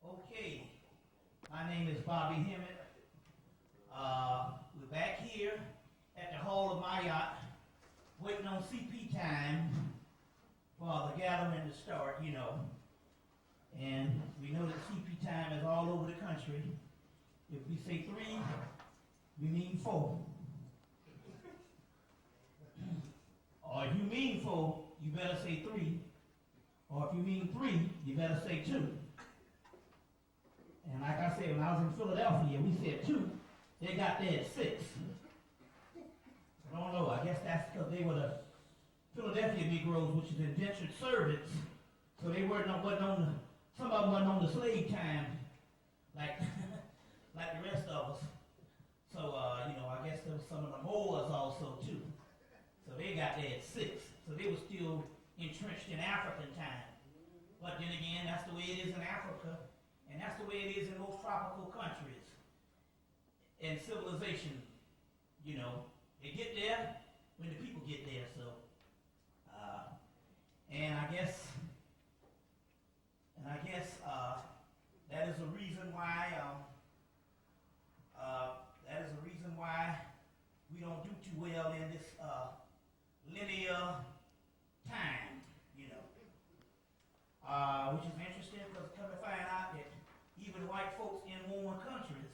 Okay, my name is Bobby Hemmett. We're back here at the Hall of MAAT, waiting on CP time for the gathering to start, And we know that CP time is all over the country. If we say 3, we mean 4. Or if you mean 4, you better say 3. Or if you mean 3, you better say 2. And like I said, when I was in Philadelphia, we said 2. They got there at 6. I don't know. I guess that's because they were the Philadelphia Negroes, which is indentured servants. So they wasn't on the, some of them wasn't on the slave time, like like the rest of us. So, I guess there was some of the Moors also, too. So they got there at 6. So they were still entrenched in African time. But then again, that's the way it is in Africa. And that's the way it is in most tropical countries. And civilization, they get there when the people get there. So, and I guess that is a reason why we don't do too well in this linear time, which is interesting because come to find out that even white folks in warm countries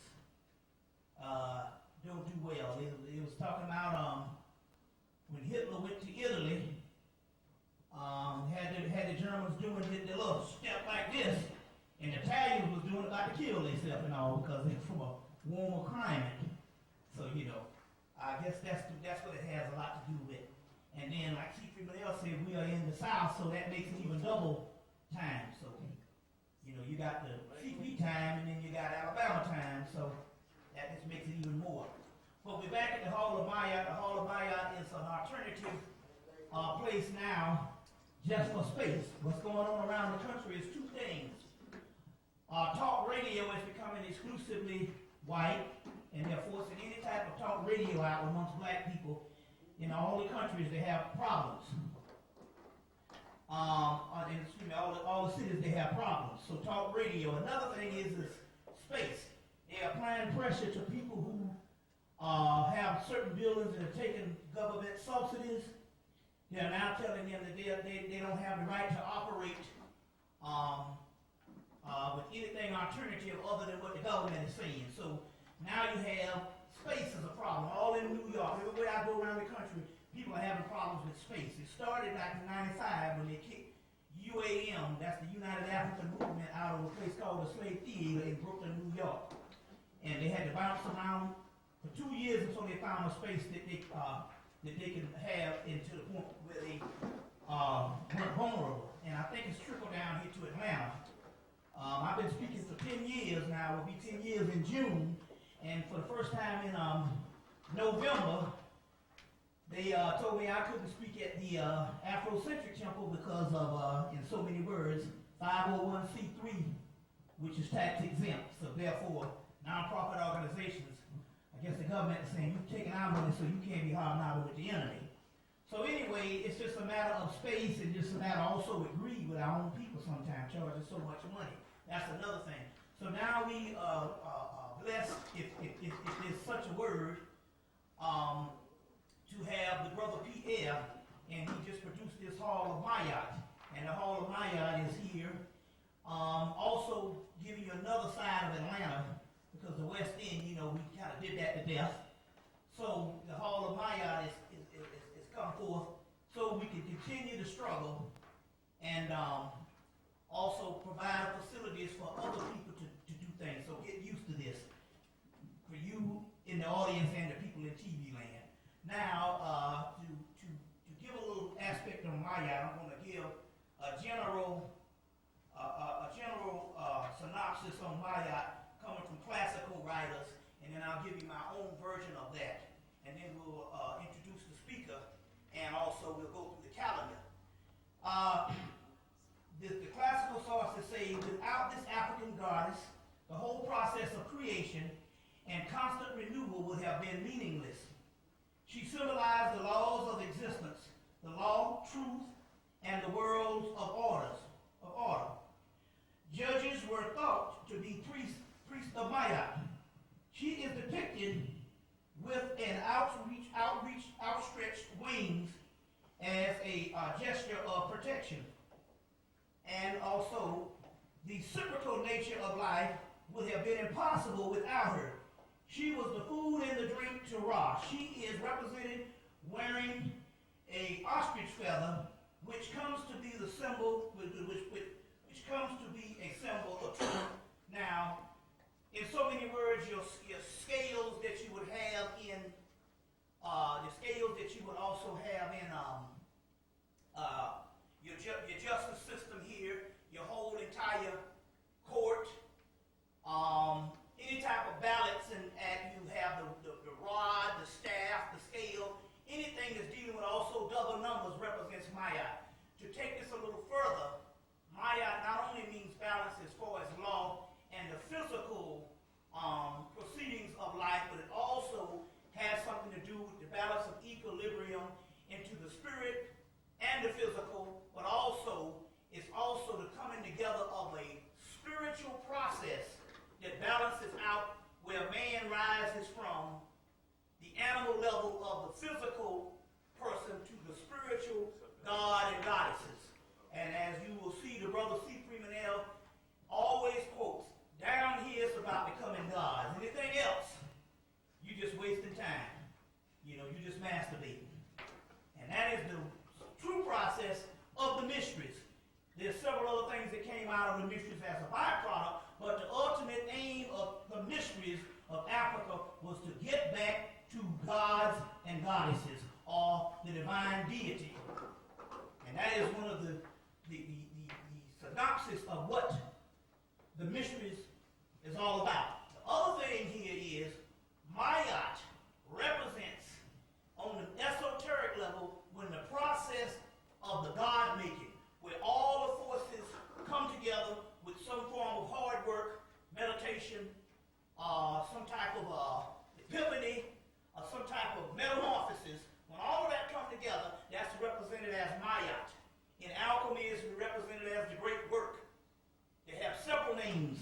don't do well. It was talking about when Hitler went to Italy, had the Germans doing the little step like this, and the Italians was doing about to kill themselves and all because they're from a warmer climate. So I guess that's what it has a lot to do with. And then, like Freeman-El said, we are in the South, so that makes it even double time. So you got the CP time, and then you got Alabama time. So that just makes it even more. But we're back at the Hall of MAAT. The Hall of MAAT is an alternative place now just for space. What's going on around the country is 2 things. Talk radio is becoming exclusively white, and they're forcing any type of talk radio out amongst black people. In all the countries, they have problems. All the cities, they have problems. So talk radio. Another thing is space. They're applying pressure to people who have certain buildings that are taking government subsidies. They're now telling them that they don't have the right to operate with anything alternative other than what the government is saying. So now you have space as a problem. All in New York, everywhere I go around the country, people are having problems with space. It started back in '95 when they kicked UAM, that's the United African Movement, out of a place called the Slave Theater in Brooklyn, New York. And they had to bounce around for 2 years until they found a space that they could have into the point where they weren't vulnerable. And I think it's trickled down here to Atlanta. I've been speaking for 10 years now. It will be 10 years in June. And for the first time in November, they told me I couldn't speak at the Afrocentric Temple because of, in so many words, 501c3, which is tax exempt. So therefore, nonprofit organizations, I guess the government is saying, you've taken our money so you can't be hobnobbing with the enemy. So anyway, it's just a matter of space and just a matter also with greed with our own people sometimes, charging so much money. That's another thing. So now we blessed, if there's such a word, to have the brother Pierre, and he just produced this Hall of MAAT. And the Hall of MAAT is here. Also giving you another side of Atlanta, because the West End, we kind of did that to death. So the Hall of MAAT is come forth so we can continue to struggle and also provide facilities for other people to do things. So get used to this for you in the audience and the people in TV land. Now, to give a little aspect on MAAT, I'm going to give a general synopsis on MAAT coming from classical writers, and then I'll give you my own version of that. And then we'll introduce the speaker, and also we'll go through the calendar. The classical sources say, without this African goddess, the whole process of creation and constant renewal would have been meaningless. She symbolized the laws of existence, the law, truth, and the worlds of order. Judges were thought of MAAT. She is depicted with an outstretched wings as a gesture of protection. And also, the cyclical nature of life would have been impossible without her. She was the food and the drink to Ra. She is represented wearing a ostrich feather, which comes to be the symbol, which comes to be a symbol of truth. Now, in so many words, your scales that you would have in, the scales that you would also have in your justice system here, your whole entire court, any type of balance, and you have the rod, the staff, the scale, anything that's dealing with also double numbers represents MAAT. To take this a little further, MAAT not only means balance as far as law and the physical proceedings of life, but it also has something to do with the balance of equilibrium into the spirit and the physical, but also it's also the coming together of a spiritual process that balances out where man rises from the animal level of the physical person to the spiritual God and goddesses. And as you will see, the brother C. Freeman-El always quotes, down here it's about becoming gods. Anything else, you just wasting time. You know, you just masturbating. And that is the true process of the mysteries. There's several other things that came out of the mysteries as a byproduct, but the ultimate aim of the mysteries of Africa was to get back to gods and goddesses, or the divine deity. And that is one of the synopsis of what the mysteries is all about. The other thing here is MAAT represents on the esoteric level when the process of the God making, where all the forces come together with some form of hard work, meditation, some type of epiphany, or some type of metamorphosis. When all of that comes together, that's represented as MAAT. In alchemy, it's represented as the great work. They have several names.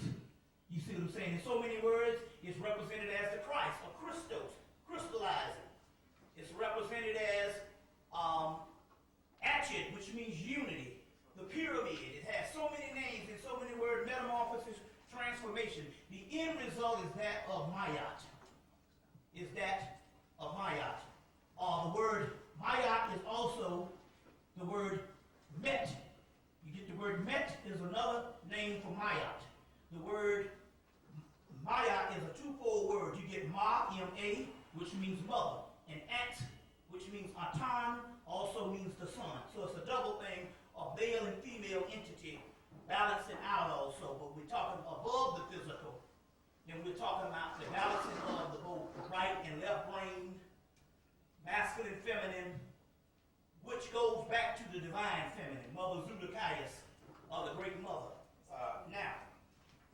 You see what I'm saying? In so many words, it's represented as the Christ, or Christos, crystallizing. It's represented as Achet, which means unity. The pyramid, it has so many names and so many words, metamorphosis, transformation. The end result is that of MAAT. Is that of MAAT. The word MAAT is also the word met. You get the word met is another name for MAAT. The word MAAT is a twofold word. You get Ma, M-A, which means mother, and At, which means Atan, also means the son. So it's a double thing, a male and female entity balancing out also, but we're talking above the physical. Then we're talking about the balancing of the both right and left brain, masculine, feminine, which goes back to the divine feminine, Mother Zudakaias, or the great mother. Now, a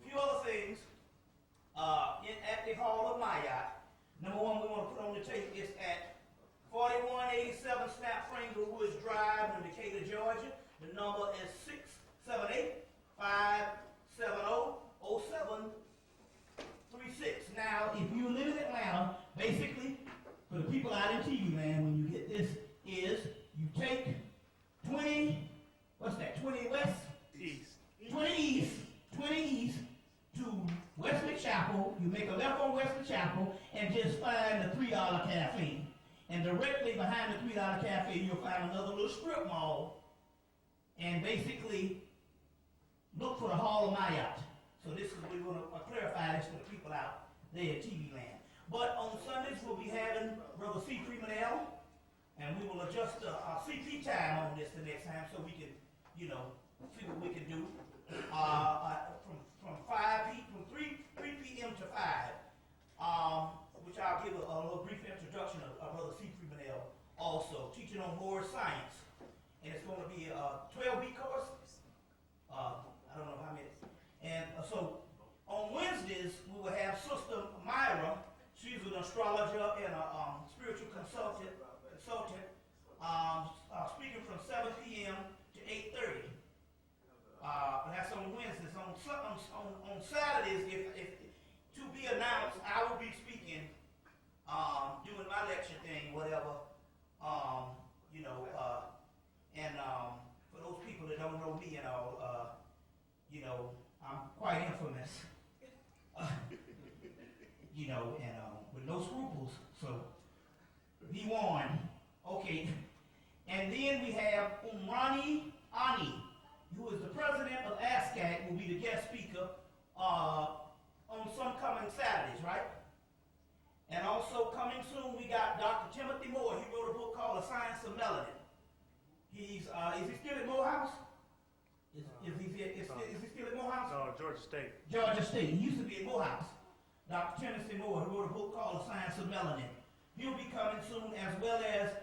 few other things at the Hall of MAAT. Number one we want to put on the tape is at 4187 Snap Franger Woods Drive in Decatur, Georgia. The number is 678-570-0736. Now, if you live in Atlanta, basically, for the people out in TV land, when you get this, is you take 20 West? East. 20 East to Wesley Chapel. You make a left on Wesley Chapel and just find the $3 cafe. And directly behind the $3 cafe, you'll find another little strip mall. And basically, look for the Hall of MAAT. So this is, we're going to clarify this for the people out there at TV land. But on Sundays, we'll be having Brother C. Freeman-El, and we will adjust our CP time on this the next time so we can, see what we can do. From 3 p.m. to 5, which I'll give a little brief introduction of Brother C. Freeman-El also, teaching on Moorish science. And it's going to be a 12-week course. I don't know how many. And so on Wednesdays, we will have Sister Myra. She's an astrologer and a spiritual consultant, speaking from 7 p.m. to 8:30. That's on Wednesdays. On Saturdays, if to be announced. I will be speaking, doing my lecture thing, whatever. You know, and for those people that don't know me and all, you know, I'm quite infamous. You know, and with no scruples. So be warned. Okay. And then we have Umrani Ani, who is the president of ASCAC, will be the guest speaker on some coming Saturdays, right? And also coming soon, we got Dr. Timothy Moore. He wrote a book called The Science of Melanin. He's is he still at Morehouse? Is he still at Morehouse? No, Georgia State. Georgia State. He used to be at Morehouse. Dr. Timothy Moore, who wrote a book called The Science of Melanin. He'll be coming soon, as well as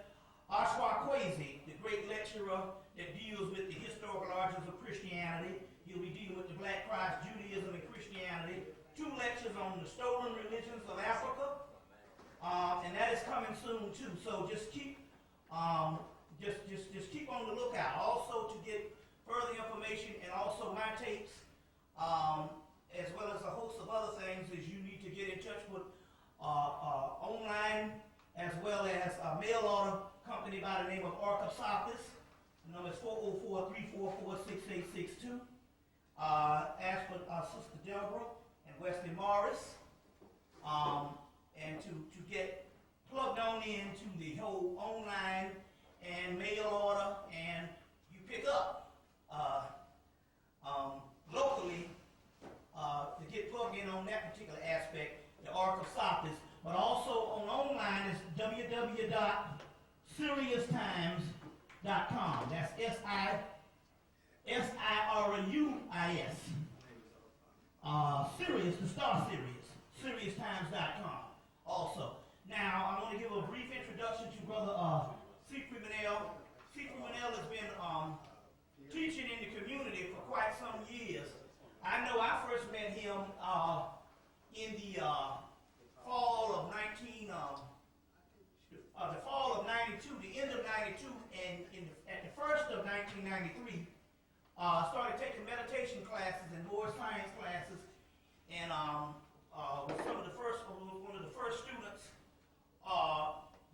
Ashwa Kwesi, the great lecturer that deals with the historical origins of Christianity. He'll be dealing with the Black Christ, Judaism, and Christianity. 2 lectures on the stolen religions of Africa, and that is coming soon too. So just keep, just keep on the lookout. Also to get further information and also my tapes, as well as a host of other things, is you need to get in touch with online as well as a mail order company by the name of Arkansas. The number is 404-344-6862. Ask for Sister Deborah and Wesley Morris, and to get plugged on into the whole online and mail order, and you pick up locally to get plugged in on that particular aspect, the Arkansas, but also on online is www.SiriusTimes.com. That's SIRUIS. Sirius, the Star Series, SiriusTimes.com also. Now, I want to give a brief introduction to Brother Freeman-El. Freeman-El has been teaching in the community for quite some years. I know I first met him in the fall of 92, the end of 92, and at the first of 1993, started taking meditation classes and Moorish science classes, and was one of the first students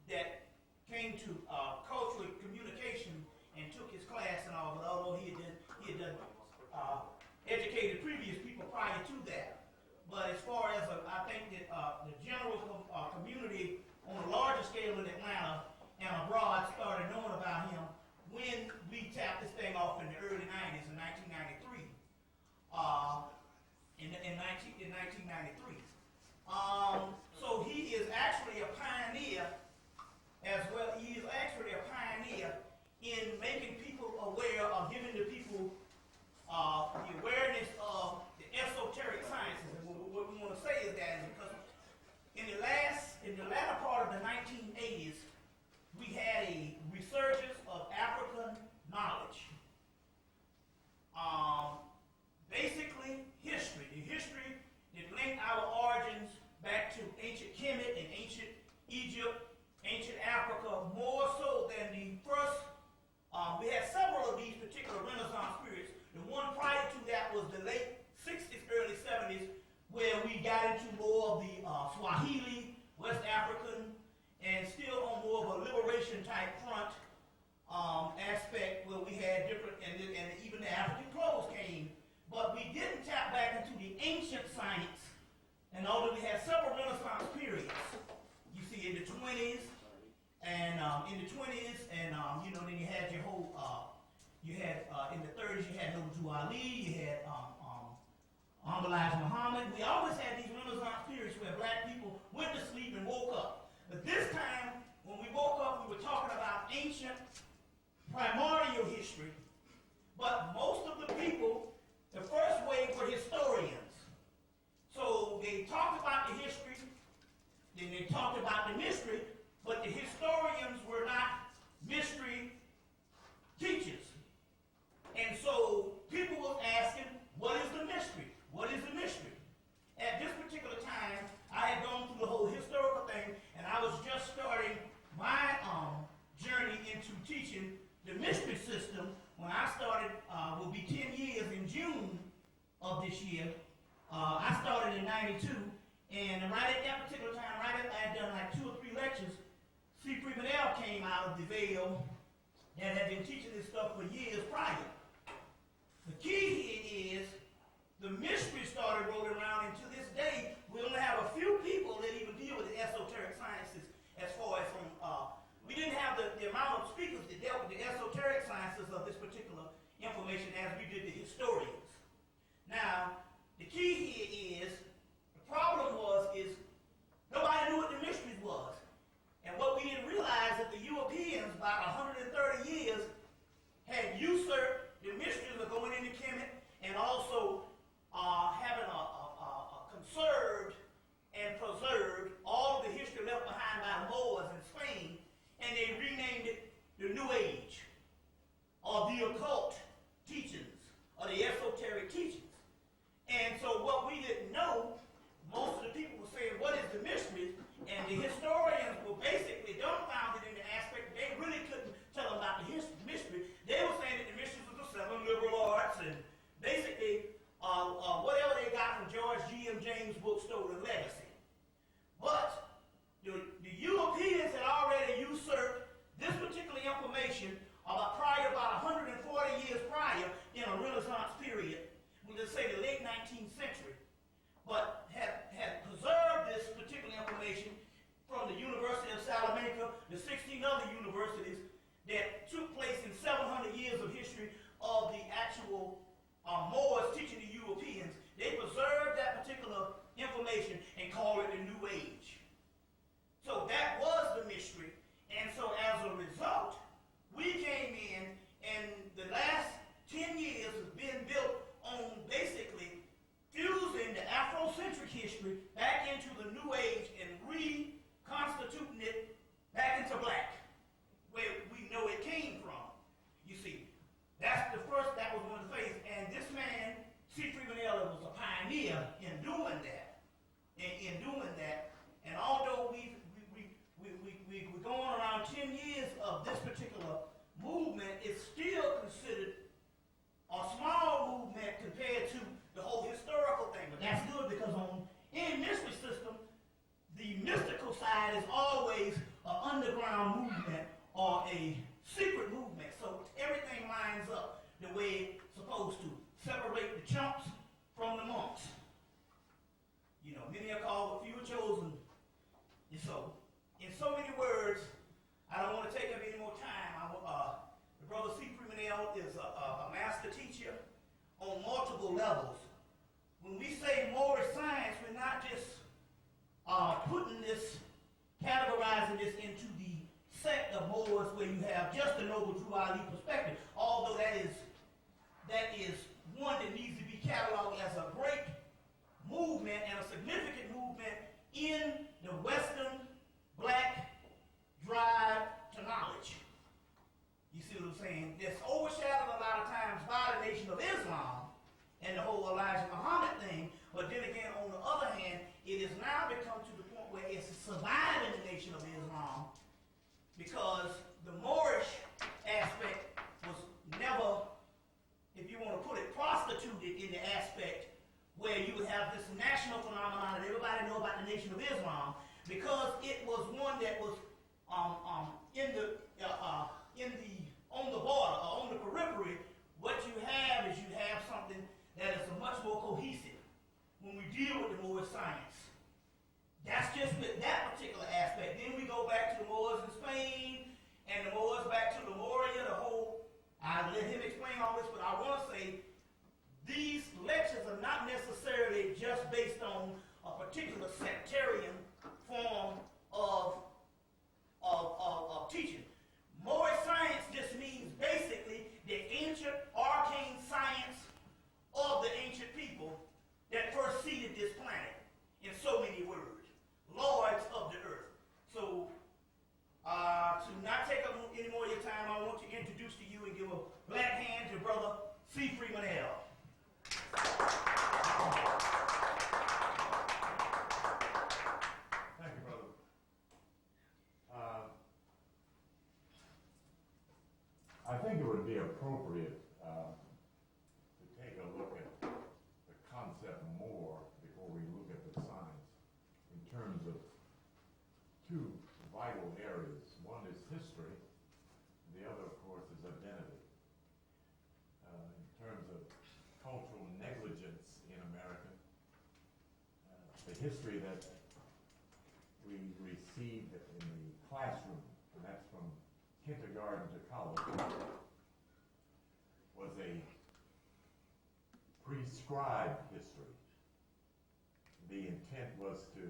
that came to cultural communication and took his class and all. But although he had done educated previous people prior to that, but as far as I think that the general community on a larger scale in Atlanta and abroad started knowing about him when we tapped this thing off in the early 90s in 1993. In 1993. So he is actually a pioneer as well. He is actually a pioneer in making people aware of giving the people the awareness of the esoteric sciences. And what we want to say is that is because in the latter part of the 1980s, we had a resurgence of African knowledge. Basically, history. The history that linked our origins back to ancient Kemet and ancient Egypt, ancient Africa, more so than the first. We had several of these particular Renaissance periods. The one prior to that was the late 60s, early 70s, where we got into more of the Swahili, West African, and still on more of a liberation type front aspect, where we had different, and even the African clothes came. But we didn't tap back into the ancient science, and although we had several Renaissance periods, you see in the 20s, and then you had your whole, in the 30s you had Noble Ali, you had Elijah Muhammad. We always had these Renaissance periods where black people went to sleep and woke up. But this time, when we woke up, we were talking about ancient primordial history, but most of the people, the first wave were historians. So they talked about the history, then they talked about the mystery, but the historians were not mystery teachers. And so people were asking, what is the mystery? What is the mystery? At this particular time, I had gone through the whole historical thing, and I was just starting my journey into teaching the mystery system when I started, will be 10 years in June of this year. I started in 92, And right at that particular time, right after I had done like 2 or 3 lectures, Freeman-El came out of the veil that had been teaching this stuff for years prior. The key here is the mystery started rolling around, and to this day, we only have a few people that even deal with the esoteric sciences as far as from, we didn't have the amount of speakers that dealt with the esoteric sciences of this particular information as we did the historians. Now, the key here is, the problem is nobody knew what the mysteries was. And what we didn't realize that the Europeans, about 130 years, had usurped the mysteries of going into Kemet and also having a conserved and preserved all of the history left behind by the Moors in Spain, and they renamed it the New Age, or the occult teachings, or the esoteric teachings. And so what we didn't know, most of the people were saying, what is the mystery? And the historians were basically dumbfounded in the aspect that they really couldn't tell them about the mystery. They were saying that the mysteries were the 7 liberal arts and basically whatever they got from George G.M. James' book, Stolen Legacy. But the Europeans had already usurped this particular information about 140 years prior in a Renaissance period, we'll just say the late 19th century, but had preserved this particular information from the University of Salamanca, the 16 other universities that took place in 700 years of history of the actual Moors teaching the Europeans. They preserved that particular information and called it the New Age. So that was the mystery. And so as a result, we came in, and the last 10 years has been built on basically fusing the Afrocentric history back into the New Age and reconstituting it back into black, where we know it came from. You see, that was one of the phases. And this man, C. Freeman-El, was a pioneer in doing that. And although we're going around 10 years of this particular movement, it's still considered a small movement compared to the whole historical thing. But that's good, because on any mystery system, the mystical side is always an underground movement or a secret movement. So everything lines up the way it's supposed to. Separate the chumps from the monks. You know, many are called, but few are chosen. And so, in so many words, I don't want to take up any more time. The brother C. Freeman-El is a master teacher on multiple levels. When we say Moorish science, we're not just categorizing this into the sect of Moors where you have just the noble Drew Ali perspective, although that is one that needs to be cataloged as a great movement and a significant movement in the Western black drive to knowledge. You see what I'm saying? That's overshadowed a lot of times by the Nation of Islam and the whole Elijah Muhammad thing, but then again, on the other hand, it has now become to the point where it's surviving the Nation of Islam, because the Moorish aspect was never, if you want to put it, prostituted in the aspect where you would have this national phenomenon that everybody know about the Nation of Islam, because it was one that was on the border or on the periphery. What you have is something that is much more cohesive when we deal with the Moorish science. That's just with that particular aspect. Then we go back to the Moors in Spain, and the Moors back to Lemuria, the whole. I'll let him explain all this, but I want to say these lectures are not necessarily just based on a particular sectarian form of teaching. Moorish science just means basically the ancient arcane science of the ancient people that first seeded this planet, in so many words, lords of the earth. So to not take up any more of your time, I want to introduce to you and give a black hand to Brother C. Freeman-El. Thank you, brother. history that we received in the classroom, and that's from kindergarten to college, was a prescribed history. The intent was to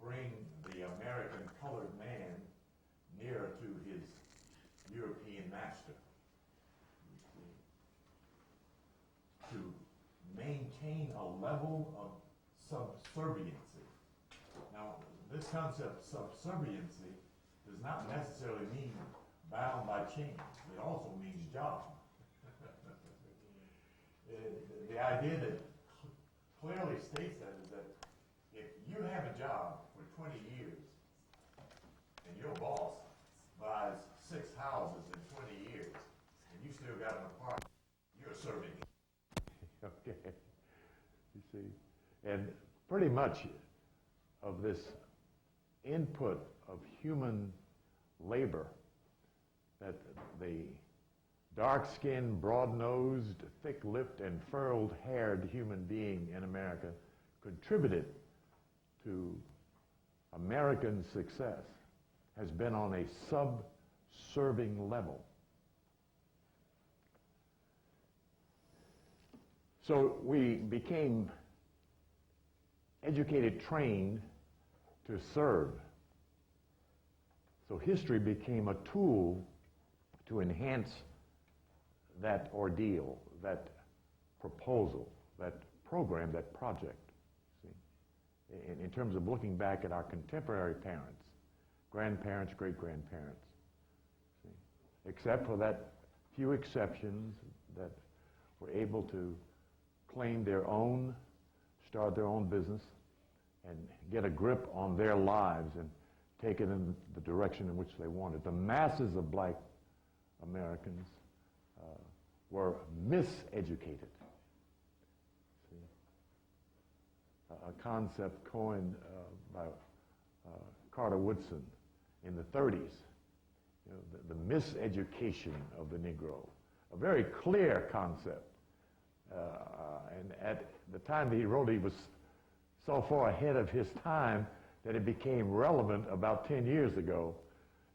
bring the American colored man nearer to his European master. To maintain a level of subserviency. Now, this concept, subserviency, does not necessarily mean bound by chains. It also means job. The idea that clearly states that is that if you have a job for 20 years and your boss buys 6 houses in 20 years and you still got an apartment, you're serving him. Okay, you see, and pretty much of this input of human labor that the dark-skinned, broad-nosed, thick-lipped, and furrowed-haired human being in America contributed to American success has been on a subserving level. So we became educated, trained to serve. So history became a tool to enhance that ordeal, that proposal, that program, that project. See? In terms of looking back at our contemporary parents, grandparents, great-grandparents, see? Except for that few exceptions that were able to claim their own, start their own business, and get a grip on their lives and take it in the direction in which they wanted. The masses of black Americans were miseducated. See? A concept coined by Carter Woodson in the 30s, you know, the miseducation of the Negro, a very clear concept. And at the time that he wrote it, he was so far ahead of his time that it became relevant about 10 years ago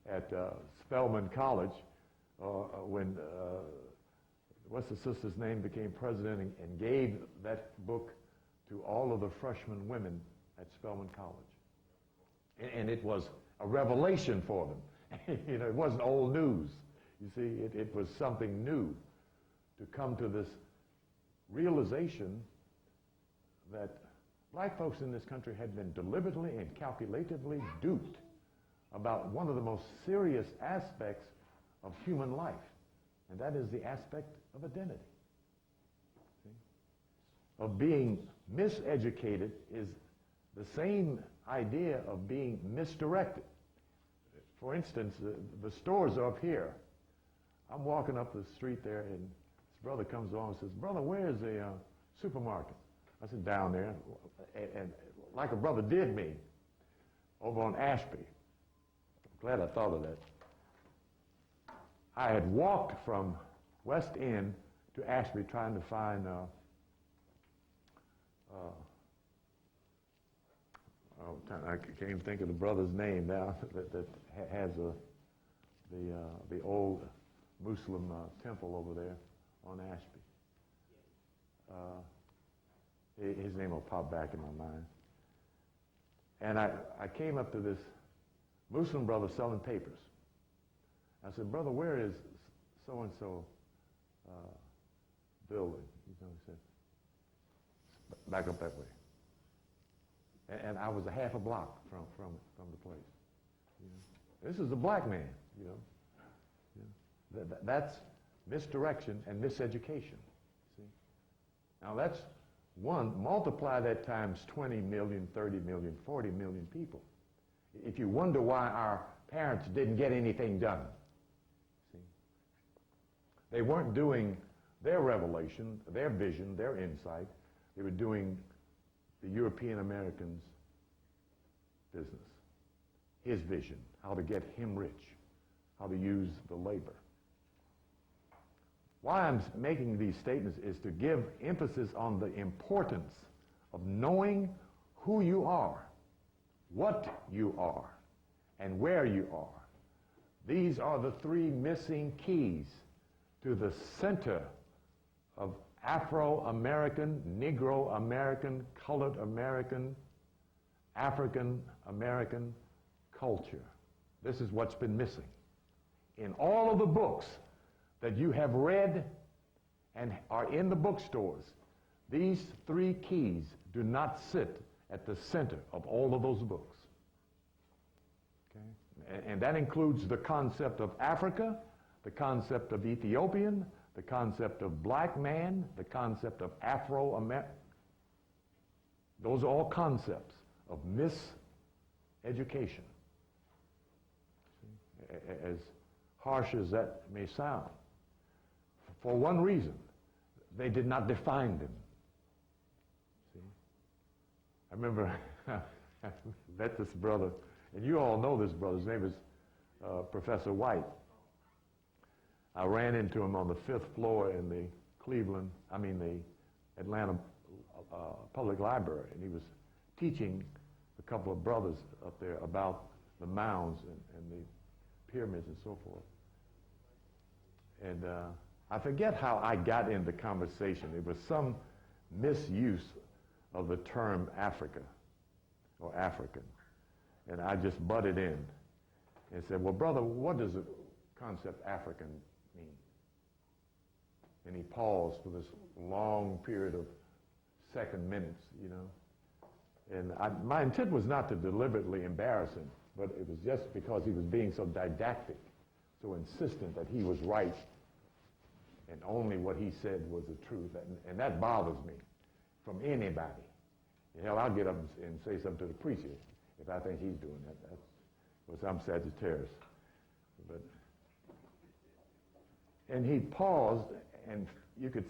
at Spelman College when, what's the sister's name, became president and gave that book to all of the freshman women at Spelman College. And it was a revelation for them. You know, it wasn't old news. You see, it was something new to come to this realization that black folks in this country had been deliberately and calculatively duped about one of the most serious aspects of human life, and that is the aspect of identity. See? Of being miseducated is the same idea of being misdirected. For instance, the stores are up here. I'm walking up the street there, and this brother comes along and says, "Brother, where's the supermarket?" I said, "Down there." And like a brother did me, over on Ashby. I'm glad I thought of that. I had walked from West End to Ashby trying to find I can't even think of the brother's name now that has the old Muslim temple over there on Ashby. His name will pop back in my mind. And I came up to this Muslim brother selling papers. I said, "Brother, where is so-and-so building?" He said, "Back up that way." And I was a half a block from the place. You know? This is a black man, you know. That's misdirection and miseducation. See? Now that's one, multiply that times 20 million, 30 million, 40 million people. If you wonder why our parents didn't get anything done, see? They weren't doing their revelation, their vision, their insight. They were doing the European American's business, his vision, how to get him rich, how to use the labor. Why I'm making these statements is to give emphasis on the importance of knowing who you are, what you are, and where you are. These are the three missing keys to the center of Afro-American, Negro-American, colored American, African-American culture. This is what's been missing. In all of the books that you have read and are in the bookstores, these three keys do not sit at the center of all of those books. Okay? And that includes the concept of Africa, the concept of Ethiopian, the concept of black man, the concept of Afro-American. Those are all concepts of miseducation. As harsh as that may sound. For one reason, they did not define them. See? I remember I met this brother, and you all know this brother. His name is Professor White. I ran into him on the 5th floor in the Atlanta Public Library, and he was teaching a couple of brothers up there about the mounds and the pyramids and so forth. And I forget how I got in the conversation. It was some misuse of the term Africa or African. And I just butted in and said, well, brother, what does the concept African mean? And he paused for this long period of minutes, you know. And my intent was not to deliberately embarrass him, but it was just because he was being so didactic, so insistent that he was right, and only what he said was the truth. And that bothers me from anybody. Hell, I'll get up and say something to the preacher if I think he's doing that. That's I'm Sagittarius. And he paused, and you could,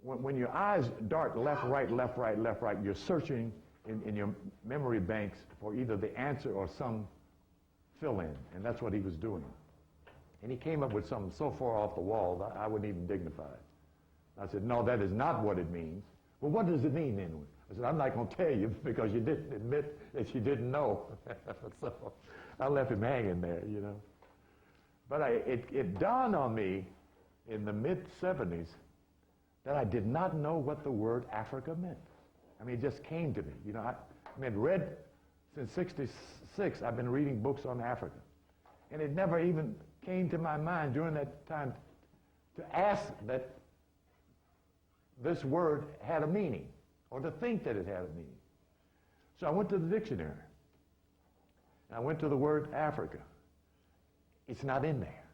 when your eyes dart left, right, left, right, left, right, you're searching in your memory banks for either the answer or some fill-in, and that's what he was doing. And he came up with something so far off the wall that I wouldn't even dignify it. I said, no, that is not what it means. Well, what does it mean then? I said, I'm not going to tell you because you didn't admit that you didn't know. So I left him hanging there, you know. But it dawned on me in the mid-'70s that I did not know what the word Africa meant. I mean, it just came to me. You know, read since '66, I've been reading books on Africa. And it never even came to my mind during that time to ask that this word had a meaning or to think that it had a meaning. So I went to the dictionary. And I went to the word Africa. It's not in there.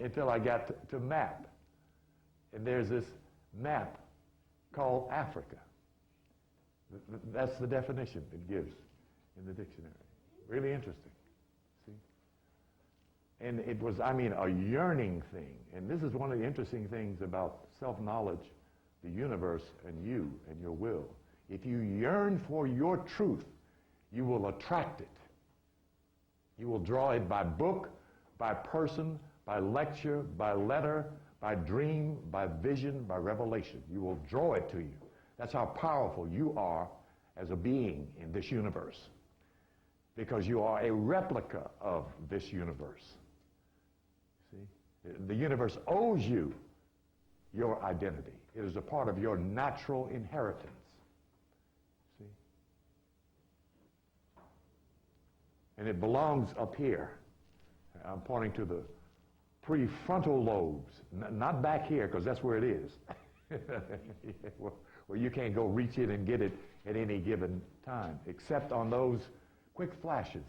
Until I got to map. And there's this map called Africa. That's the definition it gives in the dictionary. Really interesting. See? And it was, I mean, a yearning thing. And this is one of the interesting things about self-knowledge, the universe, and you and your will. If you yearn for your truth, you will attract it. You will draw it by book, by person, by lecture, by letter, by dream, by vision, by revelation. You will draw it to you. That's how powerful you are as a being in this universe. Because you are a replica of this universe. See? The universe owes you your identity. It is a part of your natural inheritance. See? And it belongs up here. I'm pointing to the prefrontal lobes, not back here, because that's where it is. Where you can't go reach it and get it at any given time, except on those quick flashes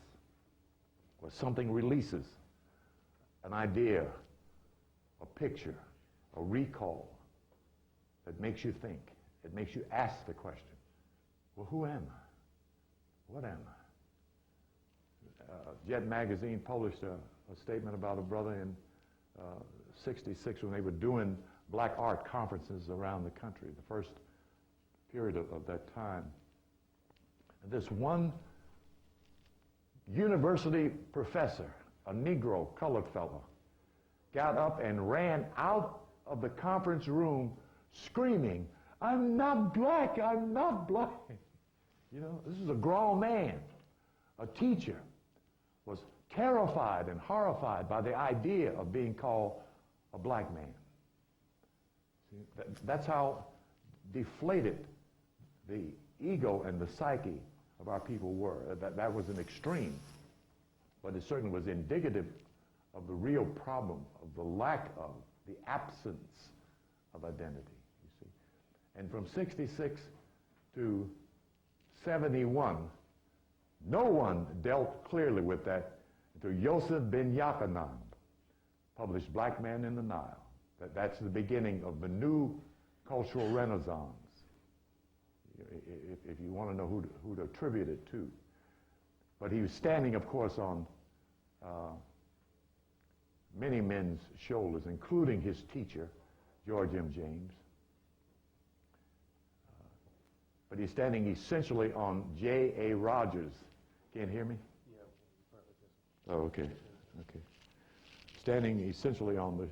where something releases an idea, a picture, a recall that makes you think. It makes you ask the question, well, who am I? What am I? Jet Magazine published a statement about a brother in '66 when they were doing black art conferences around the country, the first period of that time. And this one university professor, a Negro colored fellow, got up and ran out of the conference room screaming, I'm not black, I'm not black. You know, this is a grown man, a teacher, was terrified and horrified by the idea of being called a black man. See, that's how deflated the ego and the psyche of our people were. That was an extreme, but it certainly was indicative of the real problem, of the lack of, the absence of identity, you see. And from 66 to 71, no one dealt clearly with that until Yosef ben Yochanan published Black Man in the Nile. That's the beginning of the new cultural renaissance, if you want to know who to attribute it to. But he was standing, of course, on many men's shoulders, including his teacher, George M. James. But he's standing essentially on J.A. Rogers. Can't hear me? Yeah. Oh, okay. Okay. Standing essentially on the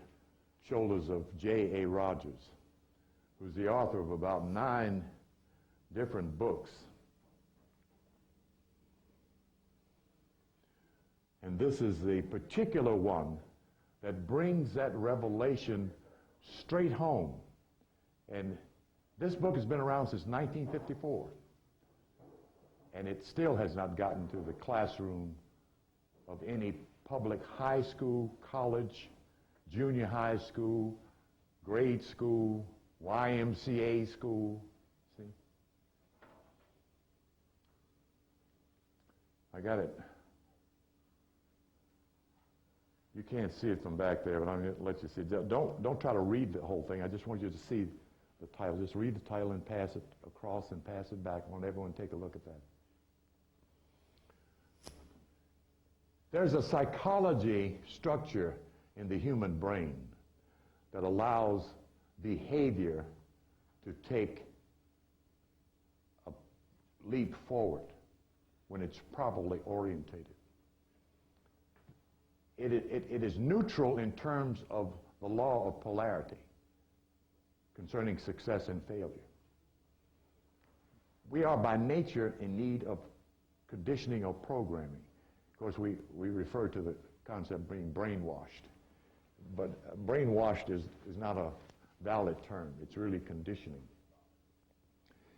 shoulders of J.A. Rogers, who's the author of about 9 different books. And this is the particular one that brings that revelation straight home. And this book has been around since 1954. And it still has not gotten to the classroom of any public high school, college, junior high school, grade school, YMCA school. See? I got it. You can't see it from back there, but I'm going to let you see it. Don't try to read the whole thing. I just want you to see the title. Just read the title and pass it across and pass it back. I want everyone to take a look at that. There's a psychology structure in the human brain that allows behavior to take a leap forward when it's properly orientated. It is neutral in terms of the law of polarity concerning success and failure. We are by nature in need of conditioning or programming. Of course, we refer to the concept of being brainwashed. But brainwashed is not a valid term. It's really conditioning.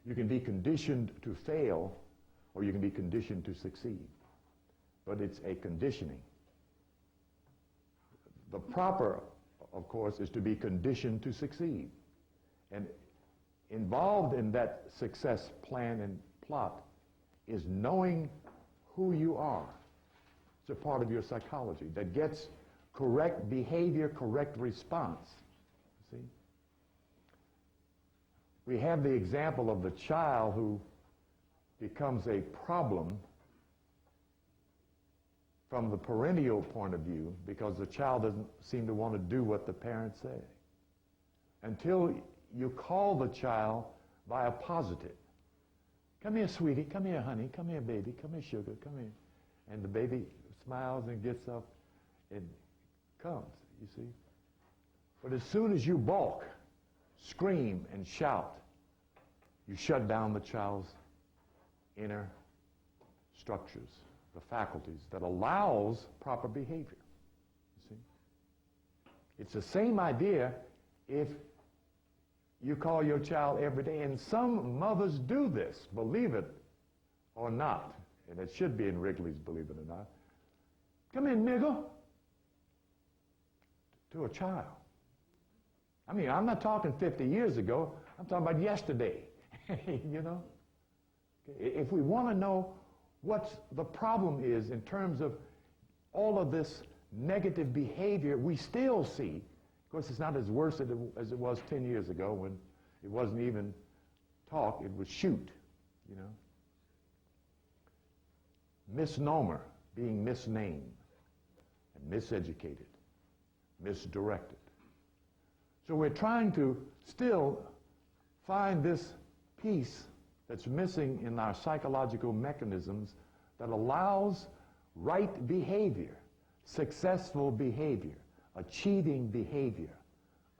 You can be conditioned to fail, or you can be conditioned to succeed. But it's a conditioning. The proper, of course, is to be conditioned to succeed. And involved in that success plan and plot is knowing who you are. It's a part of your psychology that gets correct behavior, correct response. See? We have the example of the child who becomes a problem from the parental point of view because the child doesn't seem to want to do what the parents say. Until you call the child by a positive. Come here, sweetie. Come here, honey. Come here, baby. Come here, sugar. Come here. And the baby smiles and gets up and comes, you see. But as soon as you balk, scream, and shout, you shut down the child's inner structures, the faculties that allows proper behavior, you see. It's the same idea if you call your child every day, and some mothers do this, believe it or not, and it should be in Wrigley's, believe it or not. Come in, nigga, to a child. I mean, I'm not talking 50 years ago, I'm talking about yesterday, you know. If we want to know what the problem is in terms of all of this negative behavior we still see. Of course, it's not as worse as it was 10 years ago when it wasn't even talk, it was shoot, you know. Misnomer, being misnamed, and miseducated, misdirected. So we're trying to still find this piece that's missing in our psychological mechanisms that allows right behavior, successful behavior, achieving behavior,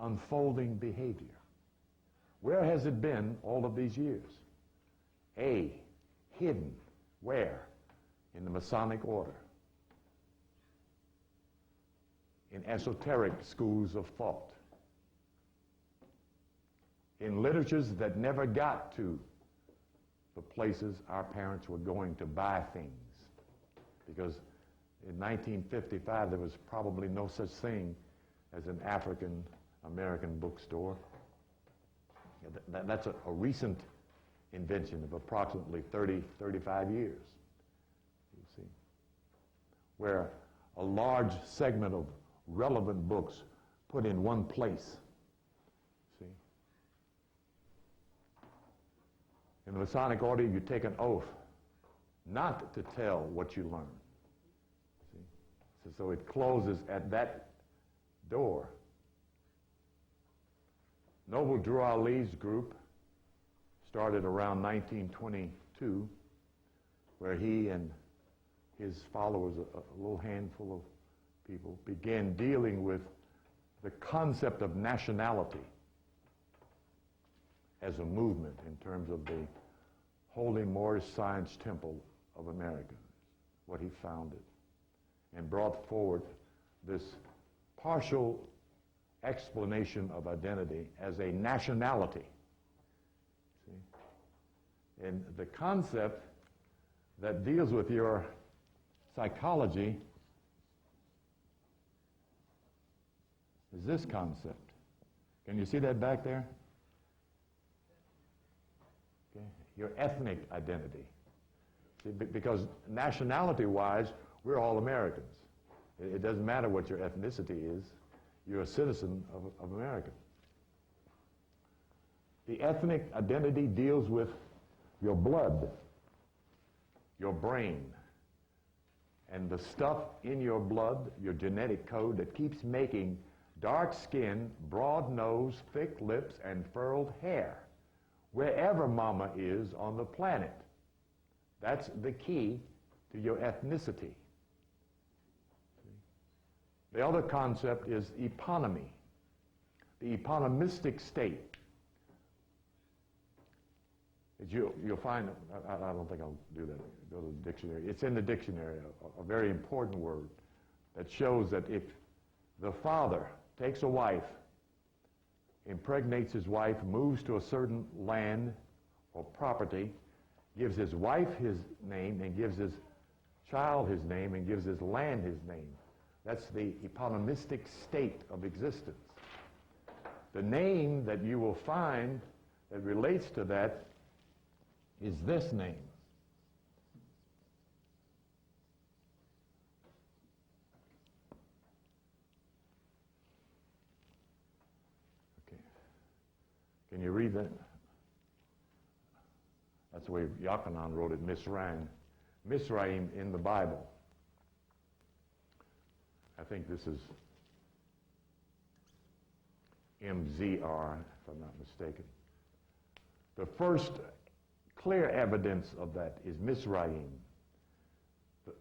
unfolding behavior. Where has it been all of these years? A, hidden. Where? In the Masonic order. In esoteric schools of thought. In literatures that never got to the places our parents were going to buy things. Because in 1955, there was probably no such thing as an African American bookstore. That's a recent invention of approximately 30, 35 years, you see, where a large segment of relevant books put in one place, see. In the Masonic order, you take an oath not to tell what you learn, see. So it closes at that door. Noble Drew Ali's group started around 1922, where he and his followers, a little handful of people, began dealing with the concept of nationality as a movement in terms of the Holy Moorish Science Temple of America, what he founded, and brought forward this partial explanation of identity as a nationality. See? And the concept that deals with your psychology is this concept. Can you see that back there? Okay. Your ethnic identity. See, because nationality-wise, we're all Americans. It doesn't matter what your ethnicity is. You're a citizen of America. The ethnic identity deals with your blood, your brain, and the stuff in your blood, your genetic code that keeps making dark skin, broad nose, thick lips, and furrowed hair, wherever mama is on the planet. That's the key to your ethnicity. The other concept is eponymy, the eponymistic state. You'll find, I don't think I'll do that, go to the dictionary. It's in the dictionary, a very important word that shows that if the father takes a wife, impregnates his wife, moves to a certain land or property, gives his wife his name and gives his child his name and gives his land his name. That's the eponymistic state of existence. The name that you will find that relates to that is this name. Okay. Can you read that? That's the way Yochanan wrote it, Misraim. Misraim in the Bible. I think this is MZR, if I'm not mistaken. The first clear evidence of that is Misraim.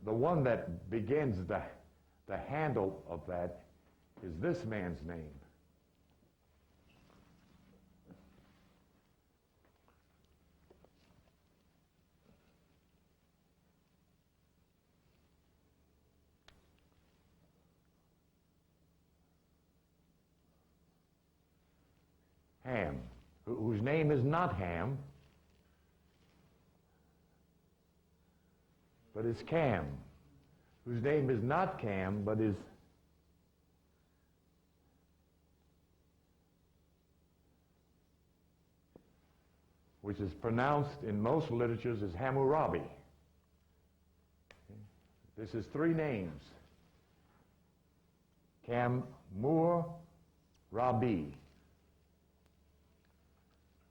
The one that begins the handle of that is this man's name. Ham, whose name is not Ham, but is Cam, whose name is not Cam, but is which is pronounced in most literatures as Hammurabi. This is three names. Cam-mur-rabi.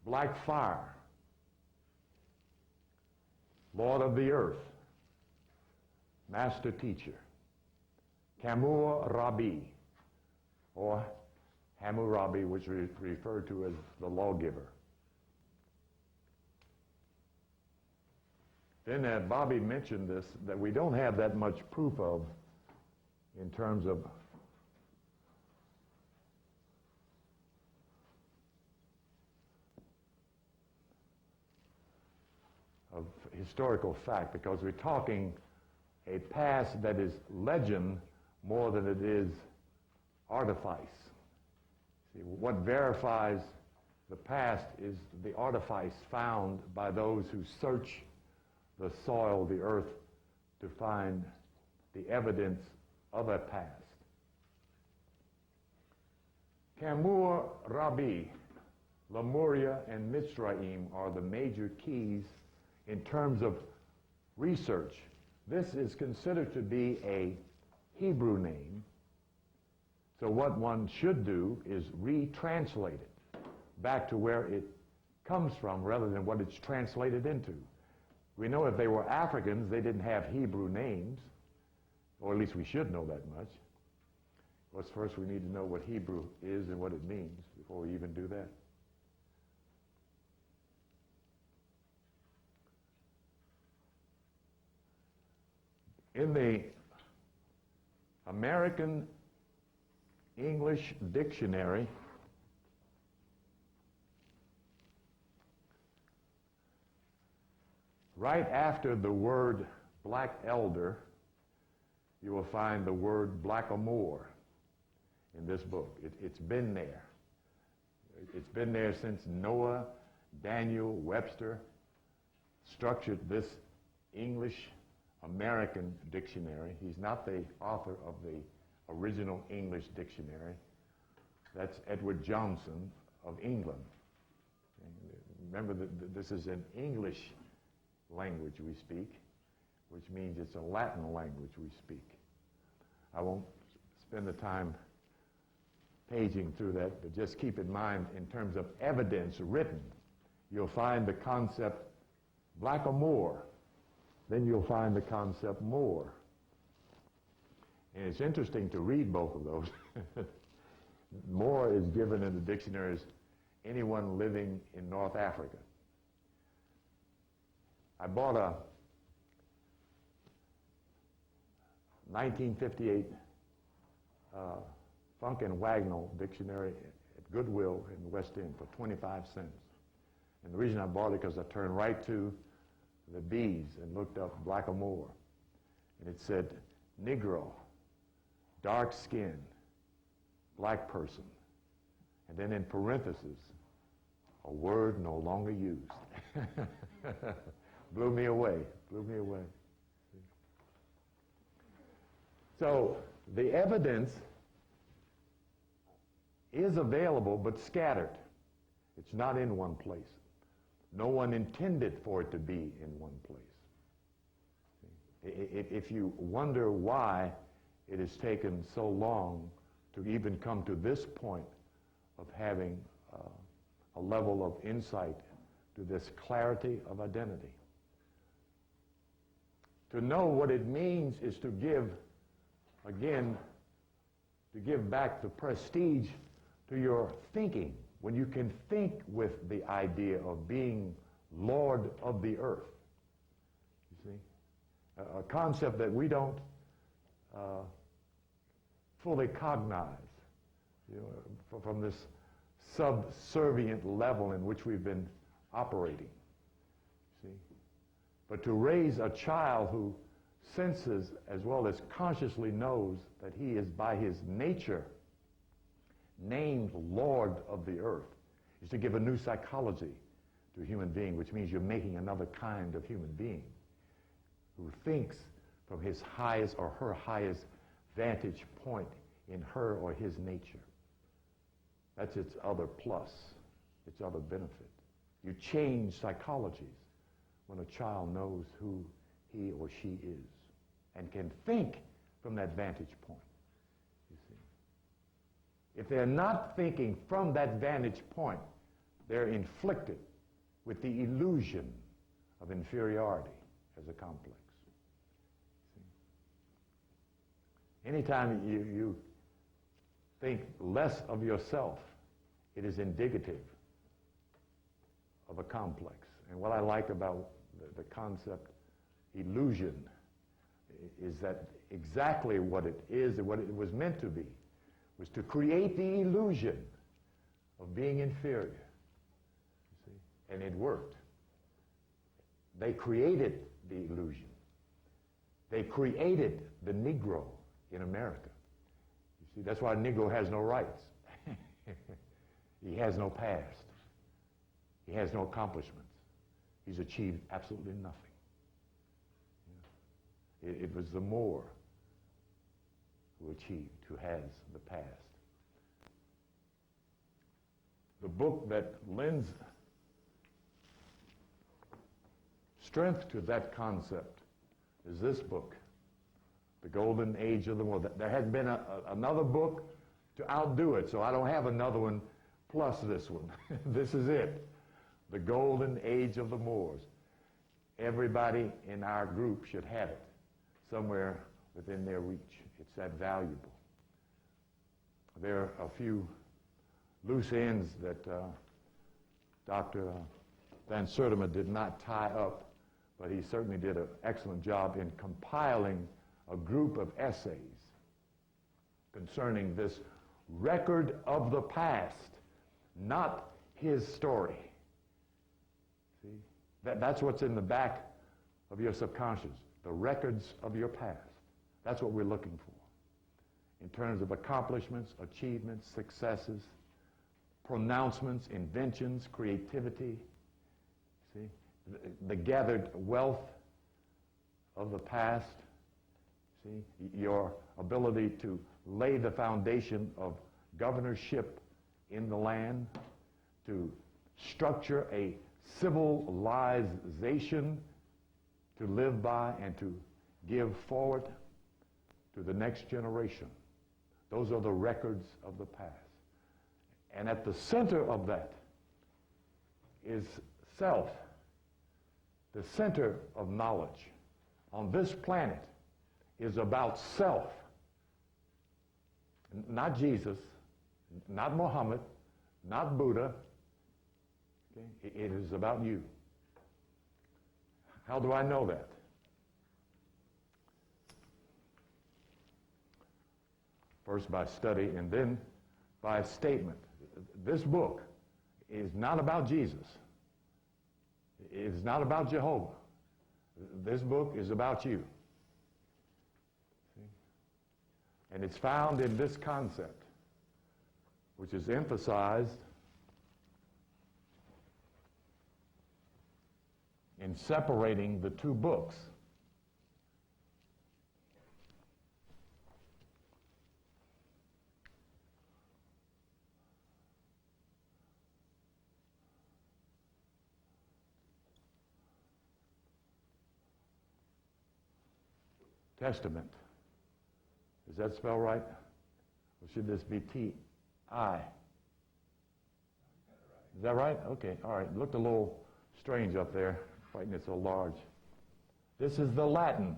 Black fire. Lord of the earth. Master teacher. Hammurabi, or Hammurabi, which is referred to as the lawgiver. Then Bobby mentioned this, that we don't have that much proof of in terms of historical fact, because we're talking a past that is legend more than it is artifice. See, what verifies the past is the artifice found by those who search the soil, the earth, to find the evidence of a past. Kamur Rabi, Lemuria, and Mitzrayim are the major keys in terms of research. This is considered to be a Hebrew name, so what one should do is retranslate it back to where it comes from rather than what it's translated into. We know if they were Africans, they didn't have Hebrew names, or at least we should know that much. But first we need to know what Hebrew is and what it means before we even do that. In the American English Dictionary, right after the word black elder, you will find the word blackamoor in this book. It's been there. It's been there since Noah Daniel Webster structured this English American dictionary. He's not the author of the original English dictionary. That's Edward Johnson of England. Remember that this is an English language we speak, which means it's a Latin language we speak. I won't spend the time paging through that, but just keep in mind in terms of evidence written, you'll find the concept blackamoor. Then you'll find the concept Moor. And it's interesting to read both of those. Moor is given in the dictionary as anyone living in North Africa. I bought a 1958 Funk and Wagnall dictionary at Goodwill in West End for 25 cents. And the reason I bought it because I turned right to the B's and looked up blackamoor. And it said, Negro, dark skin, black person. And then in parentheses, a word no longer used. Blew me away, blew me away. So the evidence is available but scattered. It's not in one place. No one intended for it to be in one place. If you wonder why it has taken so long to even come to this point of having a level of insight to this clarity of identity. To know what it means is to give, again, to give back the prestige to your thinking. When you can think with the idea of being Lord of the earth, you see, a concept that we don't fully cognize, you know, from this subservient level in which we've been operating. See, but to raise a child who senses as well as consciously knows that he is by his nature named Lord of the earth is to give a new psychology to a human being, which means you're making another kind of human being who thinks from his highest or her highest vantage point in her or his nature. That's its other plus, its other benefit. You change psychologies when a child knows who he or she is and can think from that vantage point. If they're not thinking from that vantage point, they're inflicted with the illusion of inferiority as a complex. See? Anytime you think less of yourself, it is indicative of a complex. And what I like about the concept illusion is that exactly what it is and what it was meant to be was to create the illusion of being inferior. You see? And it worked. They created the illusion. They created the Negro in America. You see, that's why a Negro has no rights. He has no past. He has no accomplishments. He's achieved absolutely nothing. It was the Moor who achieved, who has the past. The book that lends strength to that concept is this book, The Golden Age of the Moor. There had been another book to outdo it, so I don't have another one plus this one. This is it, The Golden Age of the Moors. Everybody in our group should have it somewhere within their reach. It's that valuable. There are a few loose ends that Dr. Van Sertima did not tie up, but he certainly did an excellent job in compiling a group of essays concerning this record of the past, not his story. See? That's what's in the back of your subconscious, the records of your past. That's what we're looking for in terms of accomplishments, achievements, successes, pronouncements, inventions, creativity. See? The gathered wealth of the past. See? Your ability to lay the foundation of governorship in the land, to structure a civilization to live by and to give forward to the next generation. Those are the records of the past. And at the center of that is self, the center of knowledge on this planet is about self. Not Jesus, not Muhammad, not Buddha. Okay? It is about you. How do I know that? First by study and then by a statement. This book is not about Jesus. It is not about Jehovah. This book is about you. See? And it's found in this concept, which is emphasized in separating the two books. Testament. Is that spelled right? Or should this be T-I? Is that right? Okay, all right. It looked a little strange up there, writing it so large. This is the Latin.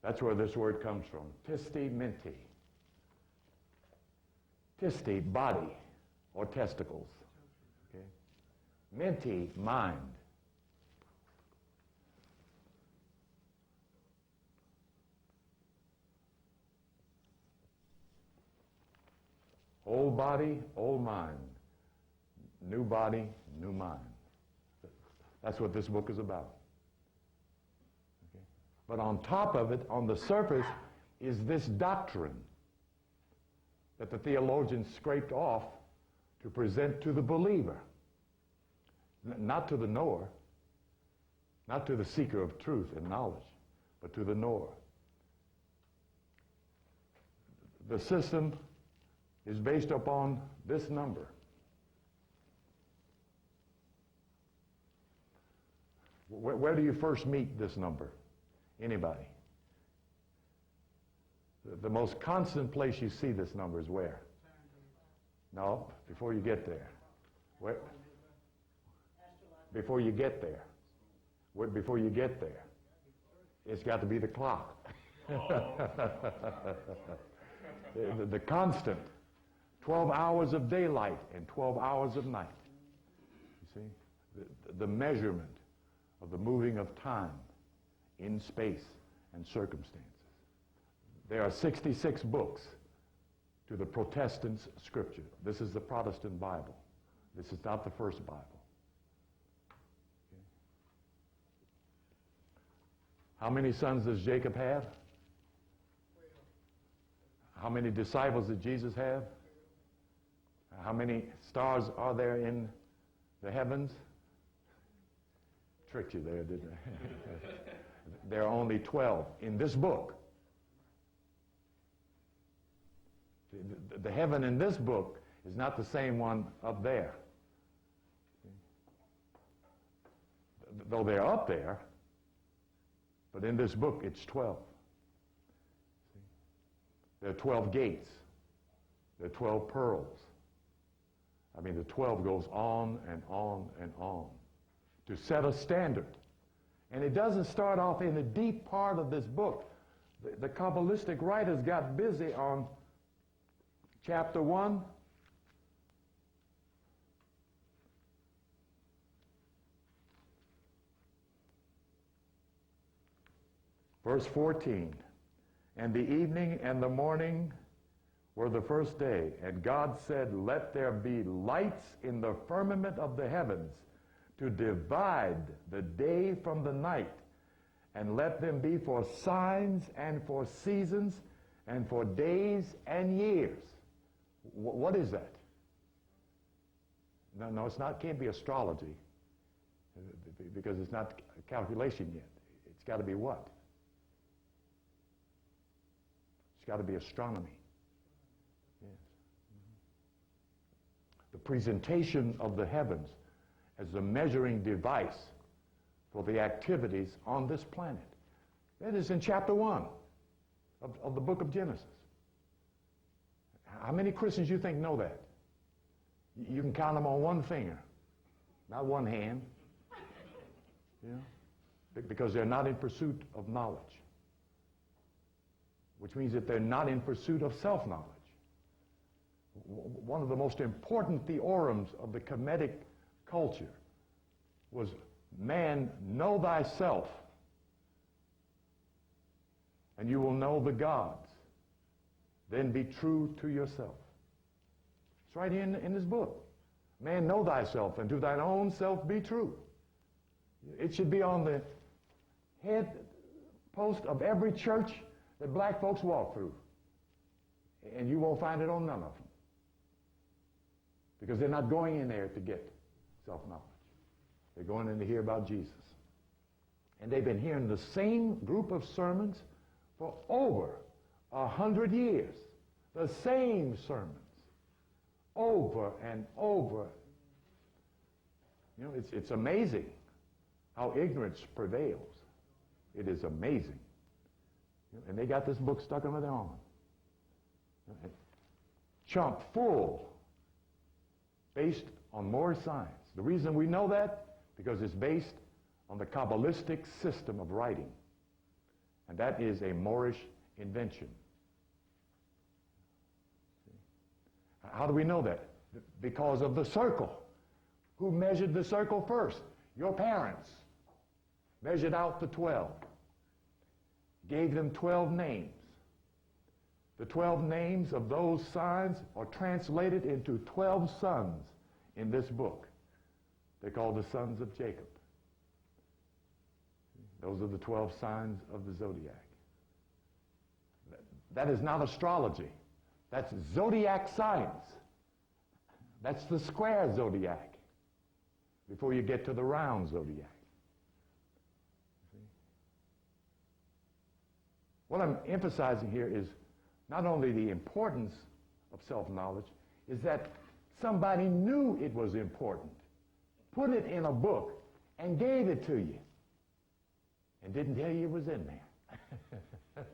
That's where this word comes from. Testimenti. Testi, body, or testicles. Okay? Menti, mind. Old body, old mind. New body, new mind. That's what this book is about. Okay? But on top of it, on the surface, is this doctrine that the theologians scraped off to present to the believer. Not to the knower, not to the seeker of truth and knowledge, but to the knower. The system is based upon this number. Where do you first meet this number? Anybody? The most constant place you see this number is where? No, before you get there. Where? Before you get there. Where, before you get there. It's got to be the clock. The constant. 12 hours of daylight and 12 hours of night. You see? The measurement of the moving of time in space and circumstances. There are 66 books to the Protestants' scripture. This is the Protestant Bible. This is not the first Bible. Okay. How many sons does Jacob have? How many disciples did Jesus have? How many stars are there in the heavens? Tricked you there, didn't I? There are only 12 in this book. The heaven in this book is not the same one up there. Though they're up there, but in this book it's 12. There are 12 gates. There are 12 pearls. I mean, the 12 goes on and on and on to set a standard. And it doesn't start off in the deep part of this book. The Kabbalistic writers got busy on chapter 1. Verse 14. And the evening and the morning were the first day. And God said, let there be lights in the firmament of the heavens to divide the day from the night, and let them be for signs and for seasons and for days and years. What is that? No, it's not. Can't be astrology, because it's not a calculation yet. It's got to be what? It's got to be astronomy. Yes. The presentation of the heavens as a measuring device for the activities on this planet. That is in chapter 1 of the book of Genesis. How many Christians you think know that? You can count them on one finger, not one hand. You know? Because they're not in pursuit of knowledge, which means that they're not in pursuit of self-knowledge. One of the most important theorems of the Kemetic culture was, man, know thyself, and you will know the gods. Then be true to yourself. It's right here in this book. Man, know thyself, and to thine own self be true. It should be on the head post of every church that black folks walk through. And you won't find it on none of them. Because they're not going in there to get self-knowledge. They're going in to hear about Jesus. And they've been hearing the same group of sermons for over 100 years. The same sermons. Over and over. You know, it's amazing how ignorance prevails. It is amazing. And they got this book stuck under their arm. Chunk full, based on Moorish science. The reason we know that, because it's based on the Kabbalistic system of writing. And that is a Moorish invention. How do we know that? Because of the circle. Who measured the circle first? Your parents. Measured out the 12. Gave them 12 names. The 12 names of those signs are translated into 12 sons in this book. They're called the sons of Jacob. Those are the 12 signs of the zodiac. That is not astrology. That's zodiac science. That's the square zodiac before you get to the round zodiac. See? What I'm emphasizing here is not only the importance of self-knowledge, is that somebody knew it was important, put it in a book, and gave it to you, and didn't tell you it was in there.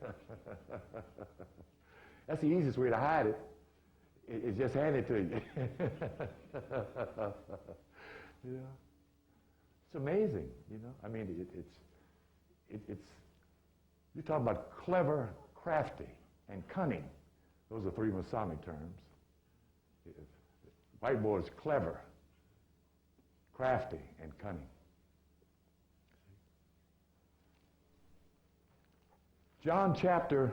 That's the easiest way to hide it. It's just hand it to you. Yeah. It's amazing, you know. I mean, it's you talk about clever, crafty, and cunning. Those are three Masonic terms. Whiteboard is clever, crafty, and cunning. John chapter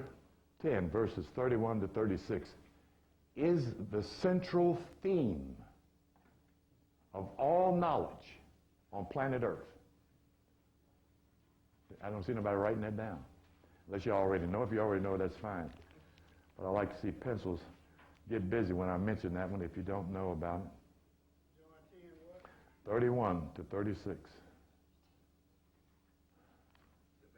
10, verses 31 to 36, is the central theme of all knowledge on planet Earth. I don't see nobody writing that down. Unless you already know. If you already know, that's fine. But I like to see pencils get busy when I mention that one if you don't know about it. 31 to 36. The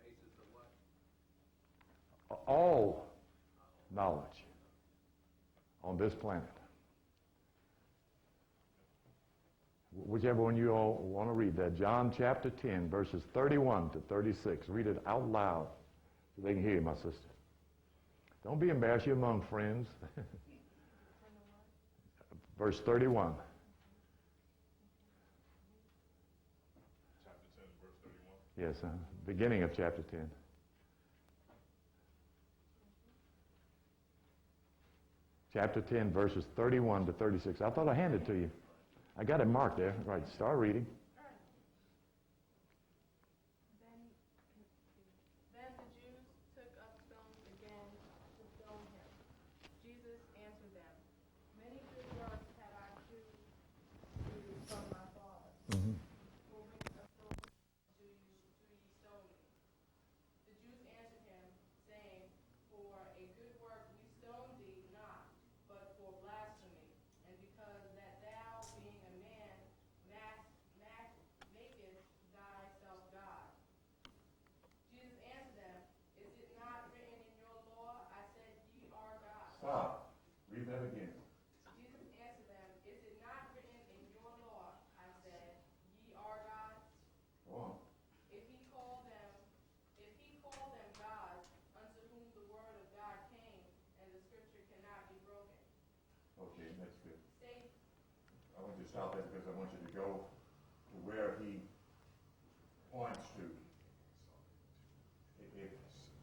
basis of what? All knowledge on this planet. Whichever one you all want to read that. John chapter 10, verses 31 to 36. Read it out loud so they can hear you, my sister. Don't be embarrassed. You're among friends. Verse 31. Chapter 10, verse 31. Yes, beginning of chapter 10. Chapter 10, verses 31 to 36. I thought I handed it to you. I got it marked there. Right, start reading. Then the Jews took up stones again to stone him. Jesus answered them, "Many good works have I shewed you from my Father. For which of those do ye stone me?" The Jews answered him, saying, "For a good work we stone thee not, but for blasphemy, and because that thou, being a man, makest thyself God." Jesus answered them, "Is it not written in your law, I said, ye are God?" Stop. Read that again. Jesus answered them, "Is it not written in your law, I said, ye are gods?" Go on. If he called them gods, unto whom the word of God came, and the scripture cannot be broken. Okay, that's good. Say, I want you to stop that because I want you to go to where he points to. If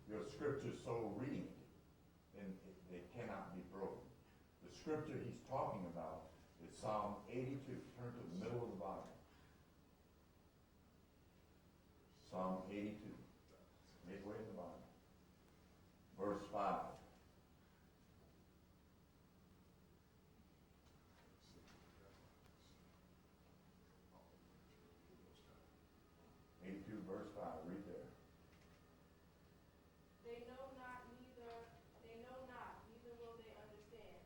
your scriptures so read, then they cannot be broken. The scripture he's talking about is Psalm 82. Turn to the middle of the Bible. Psalm 82. Midway in the Bible. Verse 5. Verse 5, read there. they know not, neither will they understand.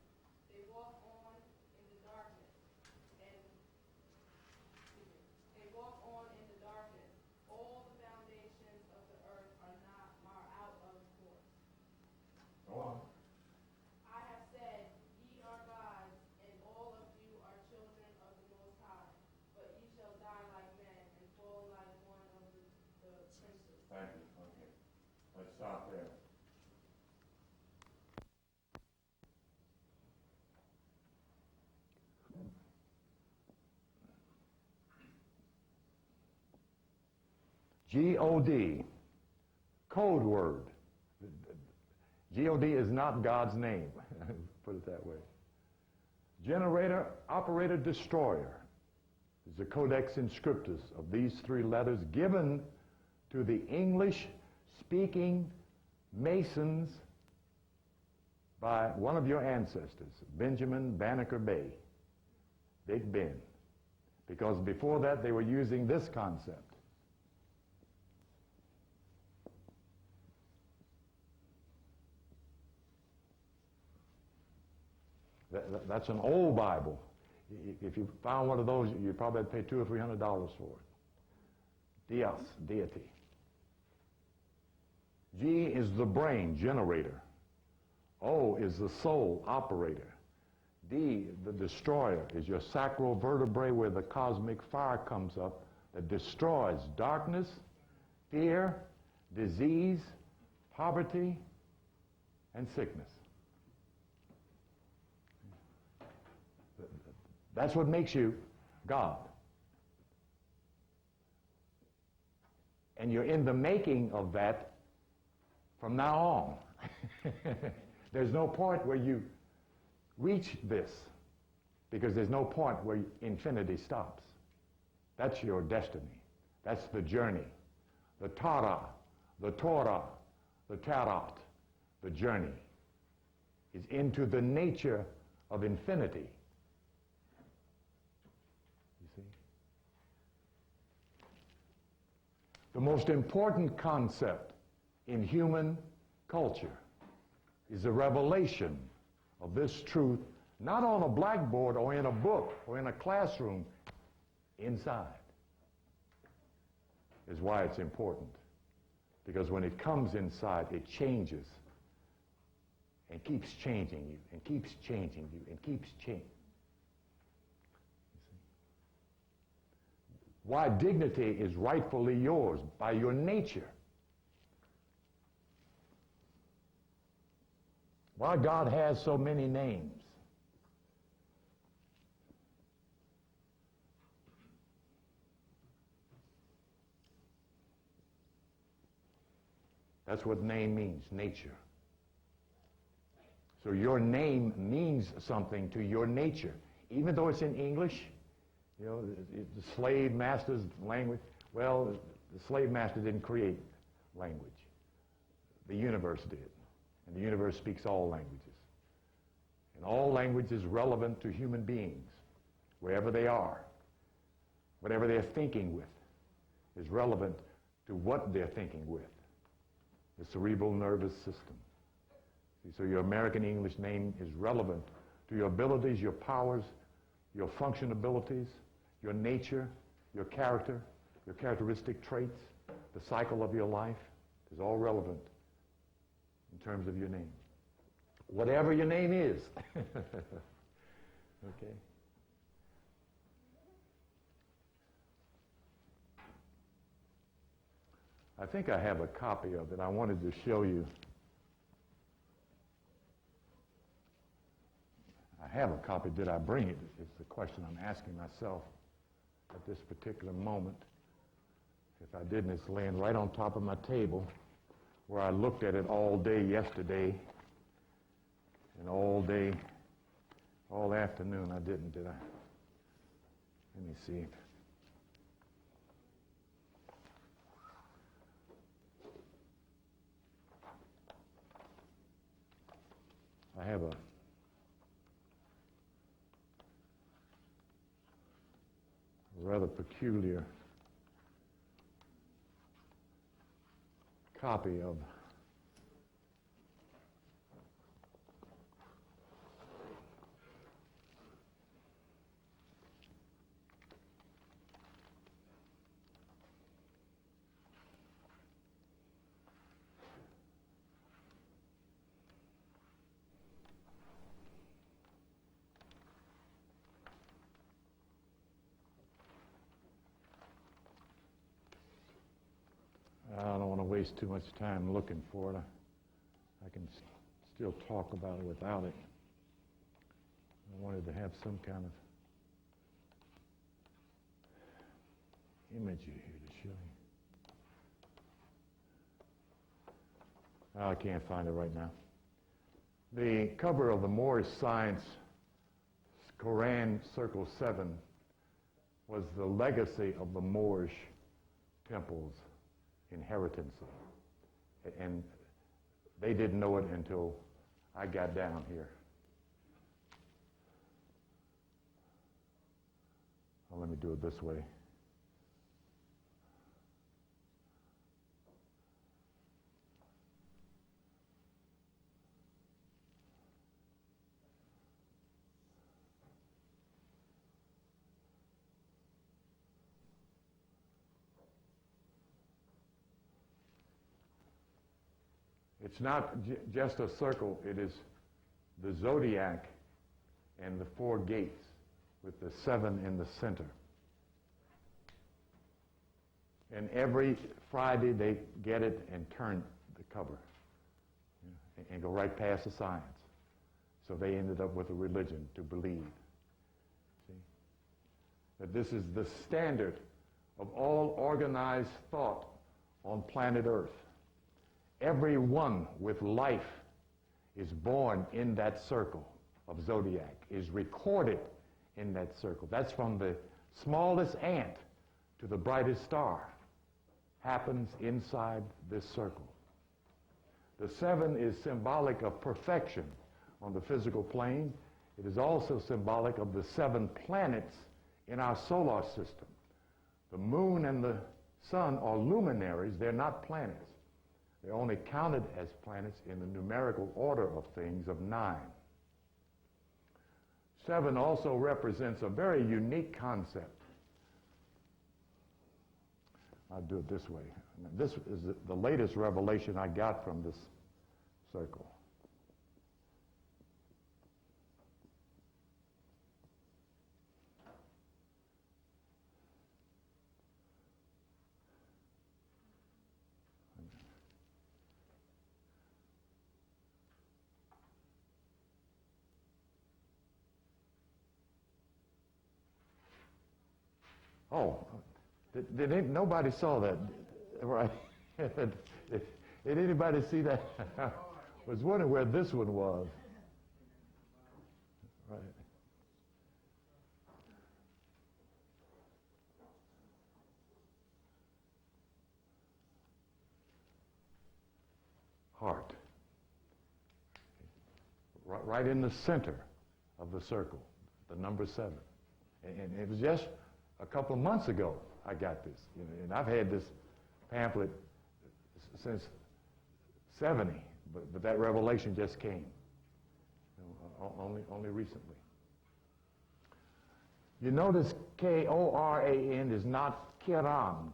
They walk on in the darkness, and they walk on in the darkness. All the foundations of the earth are out of course. Go on. I have said, ye are gods, and all of you are children of the Most High. But ye shall die like men, and fall like one of the princes. Thank you. Okay. Let's stop there. G-O-D, code word. G-O-D is not God's name, put it that way. Generator, operator, destroyer is the codex inscriptus of these three letters given to the English-speaking Masons by one of your ancestors, Benjamin Banneker Bay, Big Ben, because before that they were using this concept. That's an old Bible. If you found one of those, you'd probably pay $200 or $300 for it. Dios, deity. G is the brain, generator. O is the soul, operator. D, the destroyer, is your sacral vertebrae where the cosmic fire comes up that destroys darkness, fear, disease, poverty, and sickness. That's what makes you God. And you're in the making of that from now on. There's no point where you reach this, because there's no point where infinity stops. That's your destiny. That's the journey. The Torah, the Tarot, the journey is into the nature of infinity. You see? The most important concept in human culture is the revelation of this truth, not on a blackboard or in a book or in a classroom, inside. Is why it's important. Because when it comes inside, it changes and keeps changing you and keeps changing you and keeps changing. Why dignity is rightfully yours by your nature. Why God has so many names. That's what name means, nature. So your name means something to your nature. Even though it's in English, you know, the slave master's language, well, the slave master didn't create language. The universe did. And the universe speaks all languages. And all language is relevant to human beings, wherever they are. Whatever they're thinking with is relevant to what they're thinking with. The cerebral nervous system. See, so your American English name is relevant to your abilities, your powers, your function abilities, your nature, your character, your characteristic traits, the cycle of your life is all relevant in terms of your name. Whatever your name is. Okay? I think I have a copy of it. I wanted to show you. I have a copy. Did I bring it? It's the question I'm asking myself at this particular moment. If I didn't, it's laying right on top of my table where I looked at it all day yesterday and all day, all afternoon. I didn't, did I? Let me see. I have a rather peculiar copy of I don't want to waste too much time looking for it. I can still talk about it without it. I wanted to have some kind of image here to show you. I can't find it right now. The cover of the Moorish Science Quran Circle 7 was the legacy of the Moorish temples inheritance. And they didn't know it until I got down here. Well, let me do it this way. It's not just a circle, it is the zodiac and the 4 gates with the 7 in the center. And every Friday they get it and turn the cover, and go right past the science. So they ended up with a religion to believe. See? That this is the standard of all organized thought on planet Earth. Everyone with life is born in that circle of zodiac, is recorded in that circle. That's from the smallest ant to the brightest star, happens inside this circle. The 7 is symbolic of perfection on the physical plane, It is also symbolic of the 7 planets in our solar system. The moon and the sun are luminaries. They're not planets. They're only counted as planets in the numerical order of things of 9. 7 also represents a very unique concept. I'll do it this way. This is the latest revelation I got from this circle. Oh, nobody saw that, right? Did anybody see that? I was wondering where this one was. Right. Heart. Right in the center of the circle, the number 7. And it was just a couple of months ago I got this, and I've had this pamphlet since 70, but that revelation just came, only recently. You notice K-O-R-A-N is not Quran.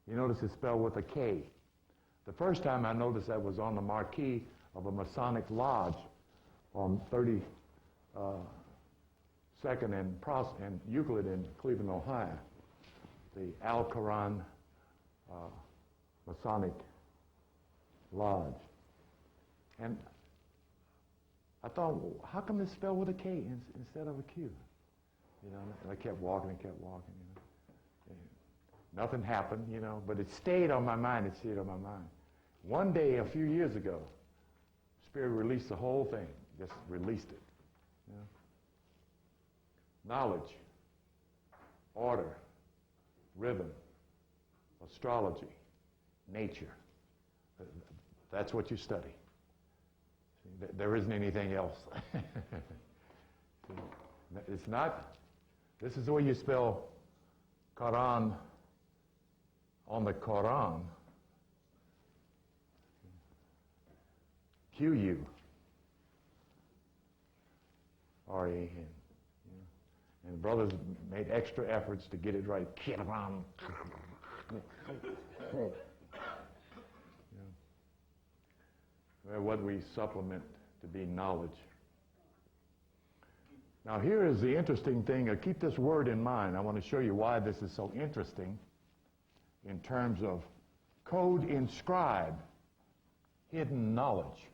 You notice it's spelled with a K. The first time I noticed that was on the marquee of a Masonic lodge on 32nd and Euclid in Cleveland, Ohio, the Al-Quran Masonic Lodge. And I thought, well, how come it's spelled with a K instead of a Q? And I kept walking and kept walking. And nothing happened, but it stayed on my mind. It stayed on my mind. One day, a few years ago, Spirit released the whole thing. Just released it. Knowledge, order, rhythm, astrology, nature. That's what you study. There isn't anything else. It's not, this is the way you spell Quran on the Quran. Q-U-R-A-N. And brothers made extra efforts to get it right. What we supplement to be knowledge. Now here is the interesting thing. Keep this word in mind. I want to show you why this is so interesting in terms of code inscribe, hidden knowledge.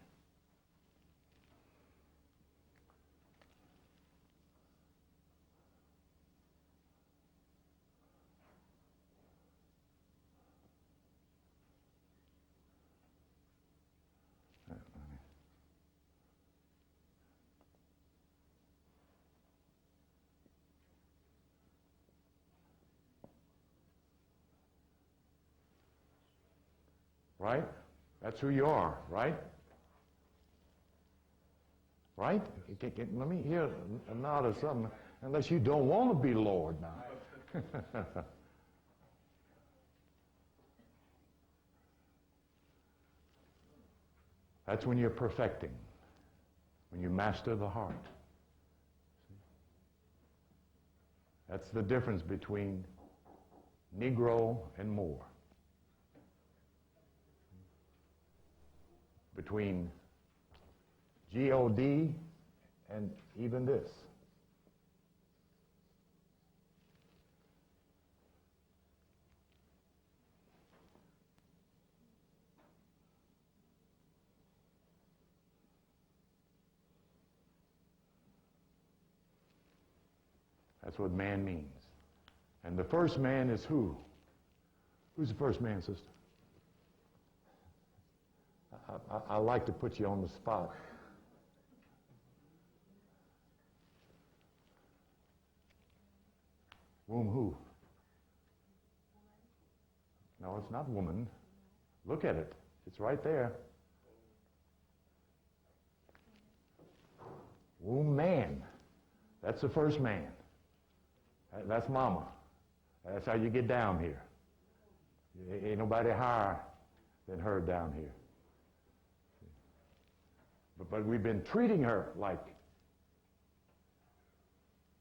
Right? That's who you are, right? Right? Let me hear a nod or something, unless you don't want to be Lord now. That's when you're perfecting, when you master the heart. That's the difference between Negro and Moor. Between G-O-D and even this. That's what man means. And the first man is who? Who's the first man, sister? I like to put you on the spot. Womb who? No, it's not woman. Look at it. It's right there. Womb man. That's the first man. That's mama. That's how you get down here. Ain't nobody higher than her down here. But we've been treating her like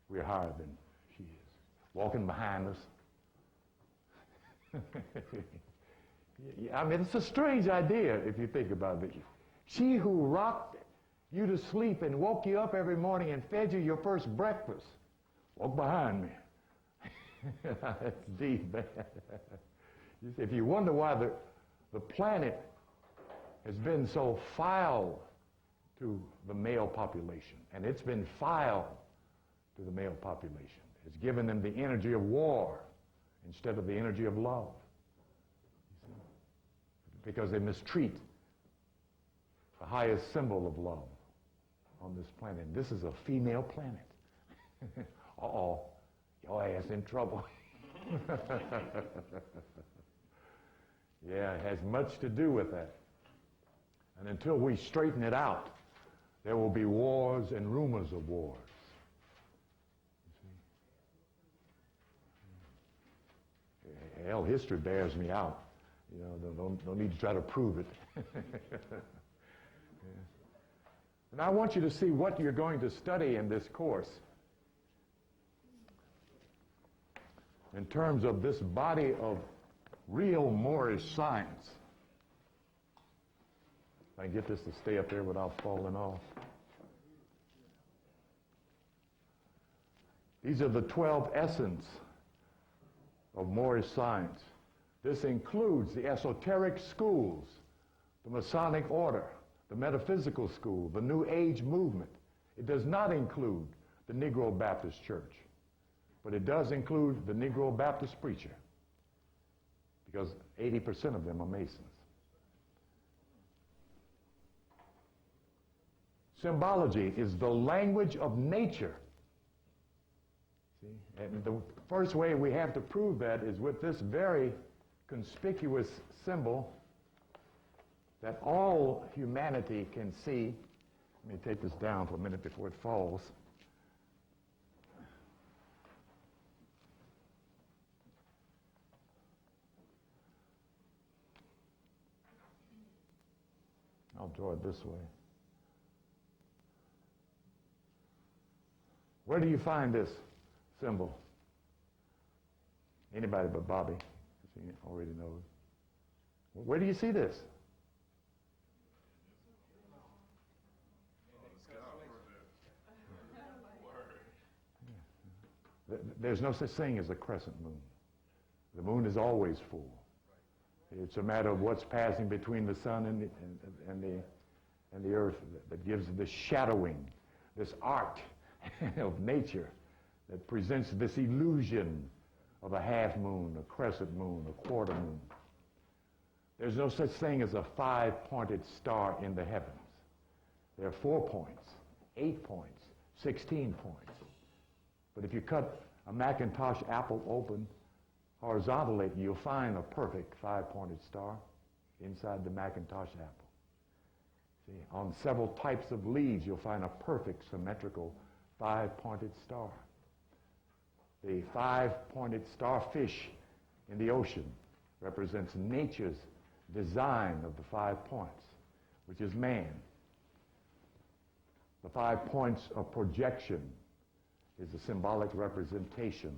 we're higher than she is. Walking behind us. I mean, it's a strange idea if you think about it. She who rocked you to sleep and woke you up every morning and fed you your first breakfast. Walk behind me. That's deep, man. If you wonder why the planet has been so foul to the male population, and it's been foul to the male population, it's given them the energy of war instead of the energy of love. Because they mistreat the highest symbol of love on this planet. This is a female planet. Uh-oh, your ass in trouble. Yeah, it has much to do with that. And until we straighten it out, there will be wars and rumors of wars. You see? Hell, history bears me out. You know, don't need to try to prove it. Yeah. And I want you to see what you're going to study in this course in terms of this body of real Moorish science. If I can get this to stay up there without falling off. These are the 12 essence of Moorish science. This includes the esoteric schools, the Masonic order, the metaphysical school, the New Age movement. It does not include the Negro Baptist Church, but it does include the Negro Baptist preacher, because 80% of them are Masons. Symbology is the language of nature. See? And the first way we have to prove that is with this very conspicuous symbol that all humanity can see. Let me take this down for a minute before it falls. I'll draw it this way. Where do you find this symbol? Anybody but Bobby, because he already knows. Where do you see this? There's no such thing as a crescent moon. The moon is always full. It's a matter of what's passing between the sun and the earth that gives this shadowing, this art of nature that presents this illusion of a half moon, a crescent moon, a quarter moon. There's no such thing as a 5-pointed star in the heavens. There are 4 points, 8 points, 16 points. But if you cut a Macintosh apple open horizontally, you'll find a perfect 5-pointed star inside the Macintosh apple. See, on several types of leaves, you'll find a perfect symmetrical 5-pointed star. The 5-pointed starfish in the ocean represents nature's design of the 5 points, which is man. The 5 points of projection is a symbolic representation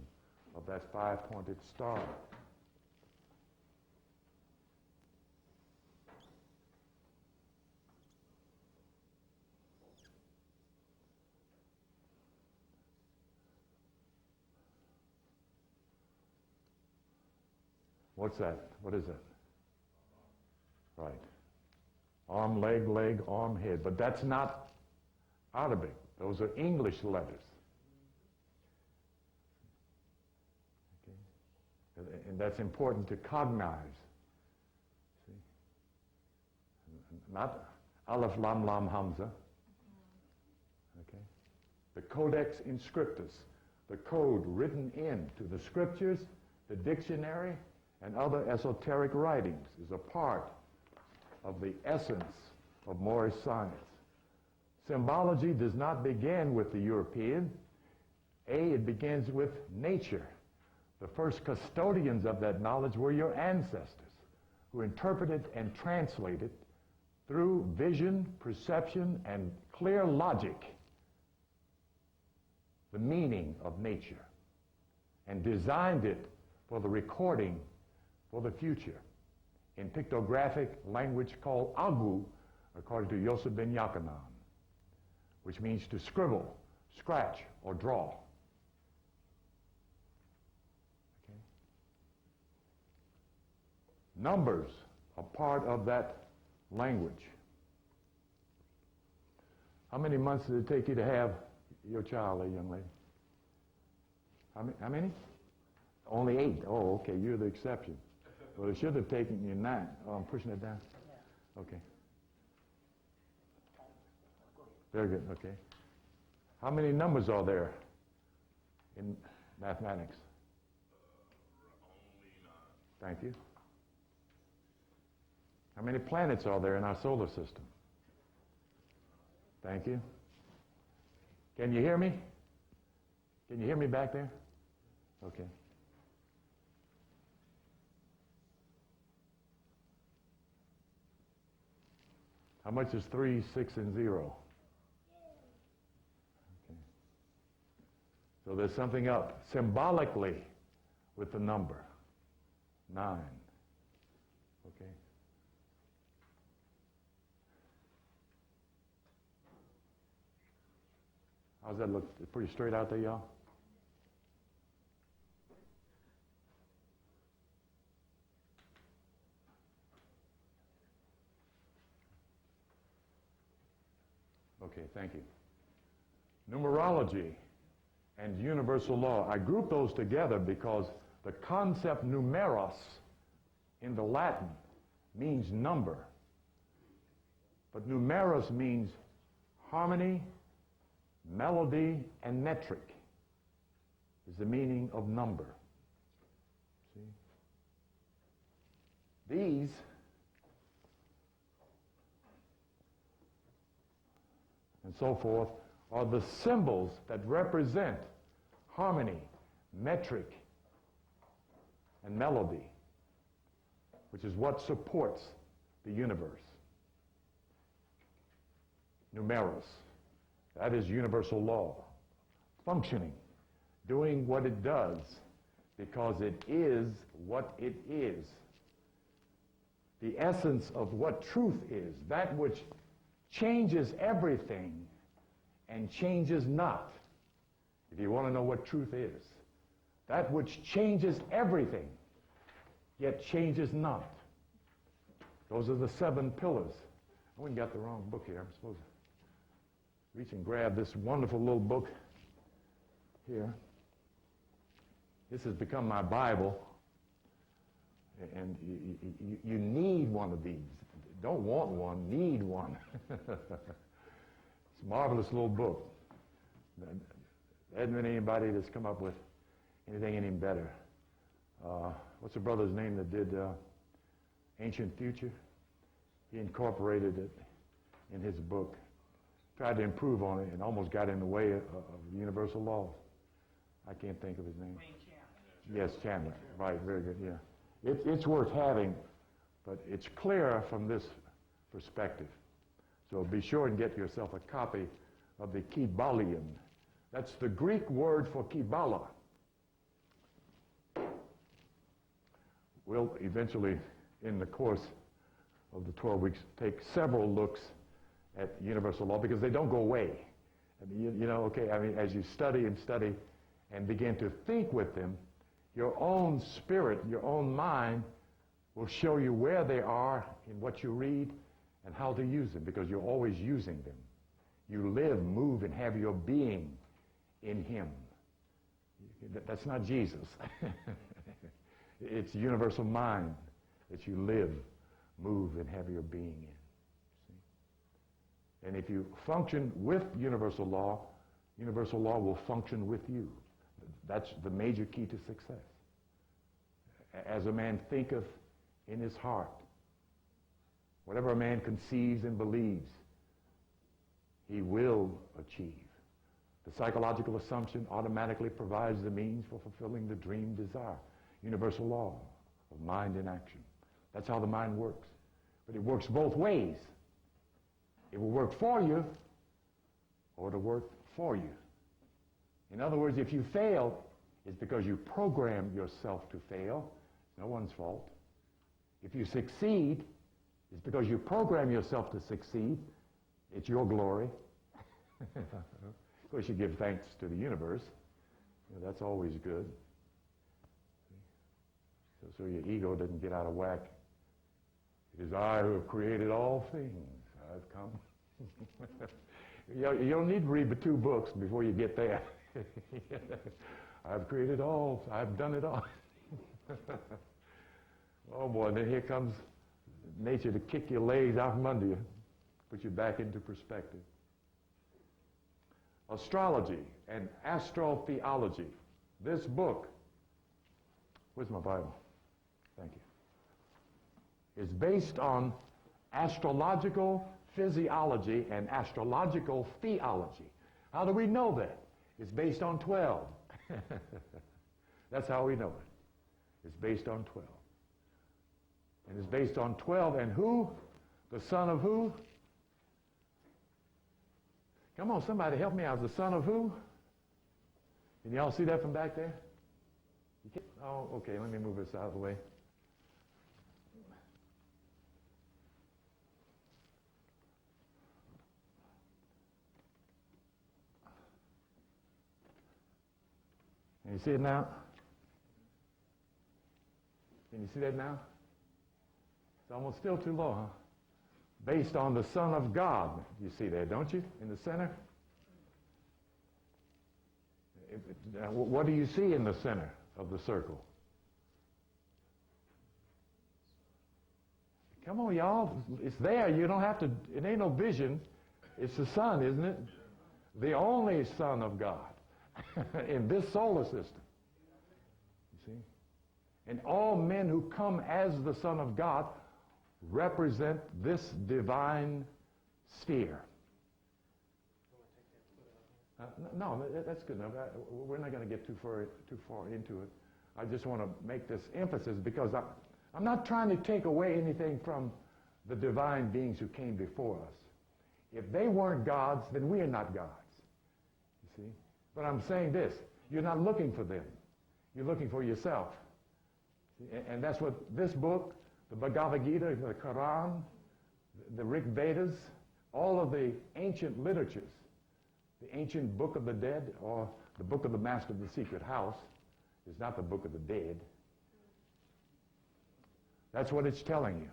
of that 5-pointed star. What's that? What is that? Right. Arm, leg, arm, head. But that's not Arabic. Those are English letters. Okay? And that's important to cognize. See? Not Aleph, Lam, Lam, Hamza. Okay? The Codex Inscriptus, the code written into the scriptures, the dictionary, and other esoteric writings is a part of the essence of Moorish science. Symbology does not begin with the European. It begins with nature. The first custodians of that knowledge were your ancestors, who interpreted and translated through vision, perception, and clear logic the meaning of nature and designed it for the recording for the future in pictographic language called Agu, according to Yosef ben Yochanan, which means to scribble, scratch, or draw. Okay? Numbers are part of that language. How many months did it take you to have your child, a young lady? How many? Only 8. Oh, okay, you're the exception. Well, it should have taken you 9. Oh, I'm pushing it down? Okay. Very good, okay. How many numbers are there in mathematics? Only 9. Thank you. How many planets are there in our solar system? Thank you. Can you hear me? Can you hear me back there? Okay. How much is 3, 6, and 0? Okay. So there's something up symbolically with the number 9. Okay. How's that look? Pretty straight out there, y'all? Okay, thank you. Numerology and universal law. I group those together because the concept numeros in the Latin means number. But numeros means harmony, melody, and metric is the meaning of number. See? These and so forth are the symbols that represent harmony, metric, and melody, which is what supports the universe. Numeros. That is universal law, functioning, doing what it does, because it is what it is. The essence of what truth is, that which changes everything and changes not. If you want to know what truth is, that which changes everything, yet changes not. Those are the 7 pillars. I went and got the wrong book here. I'm supposed to reach and grab this wonderful little book here. This has become my Bible, and you need one of these. Don't want one, need one. It's a marvelous little book. There hasn't been anybody that's come up with anything any better. What's the brother's name that did Ancient Future? He incorporated it in his book. Tried to improve on it and almost got in the way of universal law. I can't think of his name. Yes, Chandler. Right, very good, yeah. It's worth having, but it's clearer from this perspective. So be sure and get yourself a copy of the Kybalion. That's the Greek word for Kabbalah. We'll eventually, in the course of the 12 weeks, take several looks at universal law, because they don't go away. I mean, you know, okay, I mean, as you study and begin to think with them, your own spirit, your own mind will show you where they are in what you read and how to use them, because you're always using them. You live, move, and have your being in him. That's not Jesus. It's universal mind that you live, move, and have your being in. And if you function with universal law will function with you. That's the major key to success. As a man thinketh in his heart, whatever a man conceives and believes, he will achieve. The psychological assumption automatically provides the means for fulfilling the dream desire. Universal law of mind in action. That's how the mind works. But it works both ways. It will work for you, or it'll work for you. In other words, if you fail, it's because you program yourself to fail. It's no one's fault. If you succeed, it's because you program yourself to succeed. It's your glory. Of course, you give thanks to the universe. You know, that's always good. So your ego doesn't get out of whack. It is I who have created all things. I've come. You don't need to read the 2 books before you get there. I've created all. I've done it all. Oh boy, then here comes nature to kick your legs out from under you, put you back into perspective. Astrology and astrotheology. This book, where's my Bible? Thank you. Is based on astrological physiology and astrological theology. How do we know that? It's based on 12. That's how we know it. It's based on 12. And it's based on 12 and who? The son of who? Come on, somebody help me out. The son of who? Can y'all see that from back there? You can't, oh, okay, let me move this out of the way. Can you see it now? Can you see that now? It's almost still too low, huh? Based on the Son of God. You see that, don't you? In the center? What do you see in the center of the circle? Come on, y'all. It's there. You don't have to, it ain't no vision. It's the Son, isn't it? The only Son of God in this solar system. You see? And all men who come as the Son of God represent this divine sphere. No, that's good enough. We're not going to get too far into it. I just want to make this emphasis because I'm not trying to take away anything from the divine beings who came before us. If they weren't gods, then we are not gods. You see? But I'm saying this, you're not looking for them. You're looking for yourself. And that's what this book, the Bhagavad Gita, the Quran, the Rig Vedas, all of the ancient literatures, the ancient Book of the Dead, or the Book of the Master of the Secret House, is not the Book of the Dead. That's what it's telling you.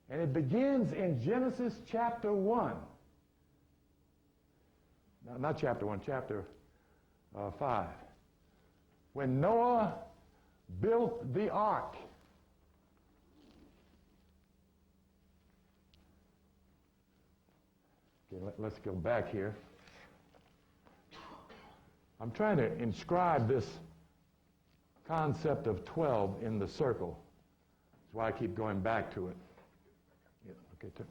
And it begins in Genesis chapter 1. No, not chapter 1, chapter 5. When Noah built the ark. Okay, let's go back here. I'm trying to inscribe this concept of 12 in the circle. That's why I keep going back to it. Yeah, okay,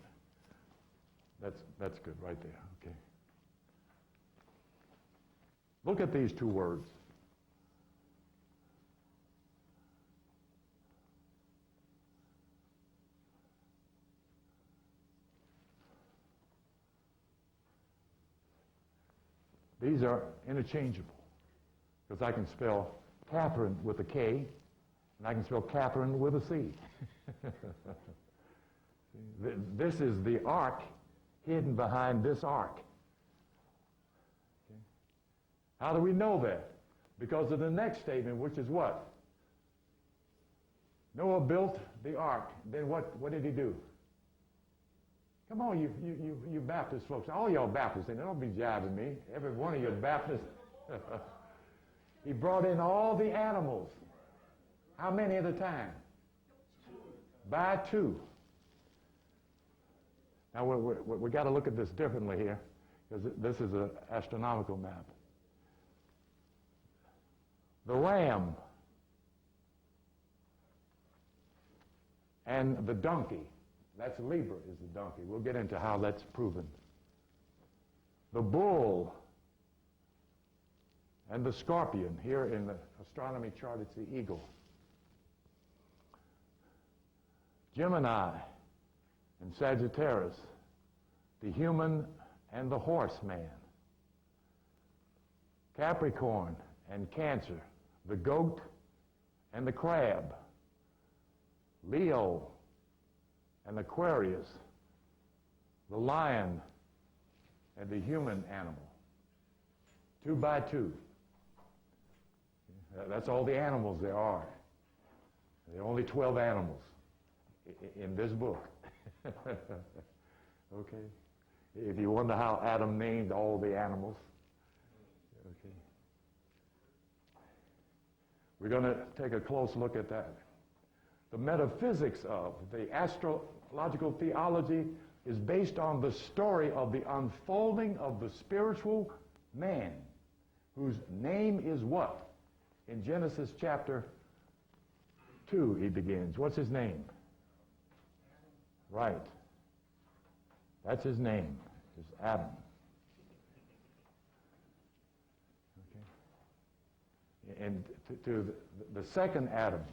that's good right there. Okay. Look at these 2 words. These are interchangeable because I can spell Catherine with a K and I can spell Catherine with a C. This is the ark hidden behind this ark. Okay. How do we know that? Because of the next statement, which is what? Noah built the ark. Then what did he do? Come on, you Baptist folks. All y'all Baptists, and don't be jabbing me. Every one of you Baptists. He brought in all the animals. How many at a time? By 2. Now, we got to look at this differently here, because this is an astronomical map. The ram and the donkey. That's Libra is the donkey. We'll get into how that's proven the bull, and the scorpion. Here in the astronomy chart, it's the eagle. Gemini and Sagittarius, the human and the horseman. Capricorn and Cancer, the goat and the crab. Leo and Aquarius, the lion and the human animal. 2 by 2. That's all the animals there are. There are only 12 animals in this book. Okay? If you wonder how Adam named all the animals, okay. We're going to take a close look at that. The metaphysics of the astrological theology is based on the story of the unfolding of the spiritual man, whose name is what? In Genesis chapter 2, he begins. What's his name? Right. That's his name. It's Adam. Okay. And to the second Adam,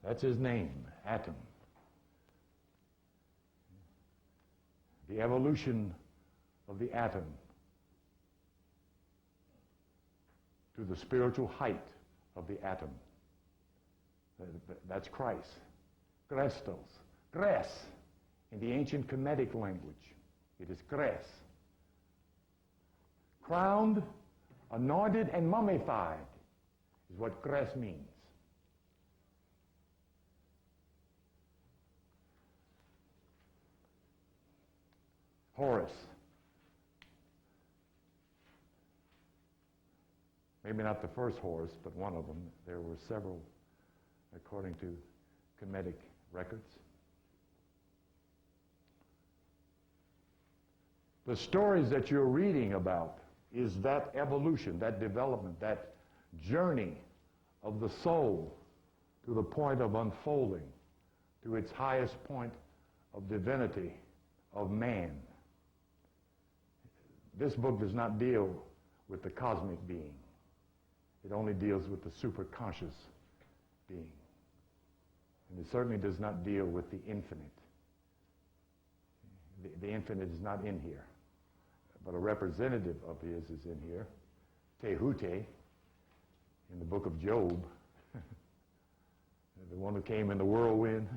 that's his name, Atom. The evolution of the atom to the spiritual height of the atom. That's Christ. Christos. Gres. In the ancient Kemetic language, it is Gres. Crowned, anointed, and mummified is what Gres means. Horus. Maybe not the first Horus, but one of them. There were several, according to Kemetic records. The stories that you're reading about is that evolution, that development, that journey of the soul to the point of unfolding, to its highest point of divinity, of man. This book does not deal with the cosmic being. It only deals with the superconscious being. And it certainly does not deal with the infinite. The infinite is not in here. But a representative of his is in here. Tehute, in the book of Job. The one who came in the whirlwind.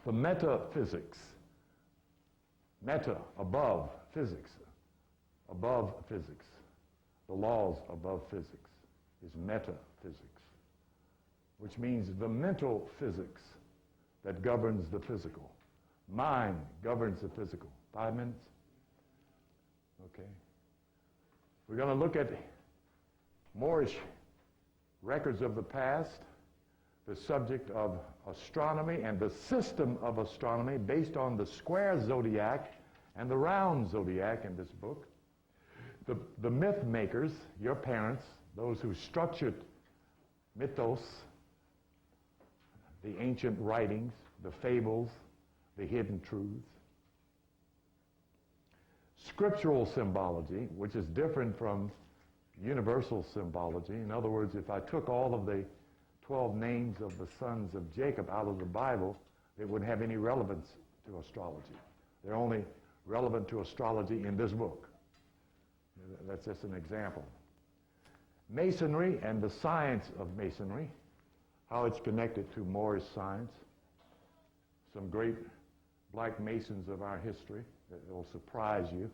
The metaphysics. Meta, above physics. Above physics. The laws above physics is metaphysics, which means the mental physics that governs the physical. Mind governs the physical. 5 minutes? Okay. We're going to look at Moorish records of the past, the subject of astronomy and the system of astronomy based on the square zodiac and the round zodiac in this book. The myth makers, your parents, those who structured mythos, the ancient writings, the fables, the hidden truths. Scriptural symbology, which is different from universal symbology. In other words, if I took all of the 12 names of the sons of Jacob out of the Bible, it wouldn't have any relevance to astrology. They're only relevant to astrology in this book. That's just an example. Masonry and the science of Masonry, how it's connected to Moorish science. Some great black Masons of our history that will surprise you,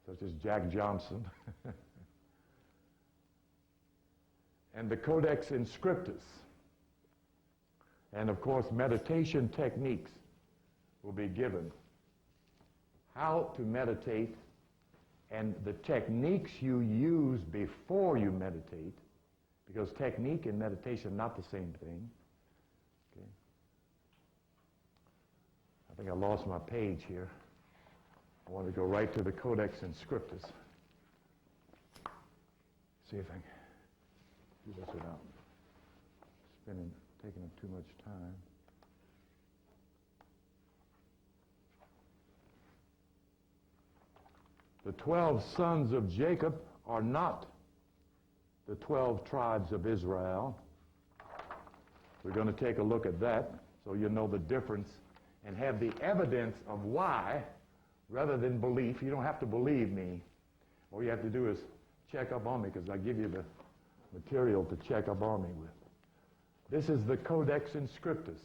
such as Jack Johnson. And the Codex Inscriptus. And of course, meditation techniques will be given. How to meditate and the techniques you use before you meditate, because technique and meditation are not the same thing. Okay. I think I lost my page here. I want to go right to the Codex Inscriptus. See if I can. do this without taking up too much time. The 12 sons of Jacob are not the 12 tribes of Israel. We're going to take a look at that so you know the difference and have the evidence of why rather than belief. You don't have to believe me. All you have to do is check up on me because I give you the material to check up on me with. This is the Codex Inscriptus,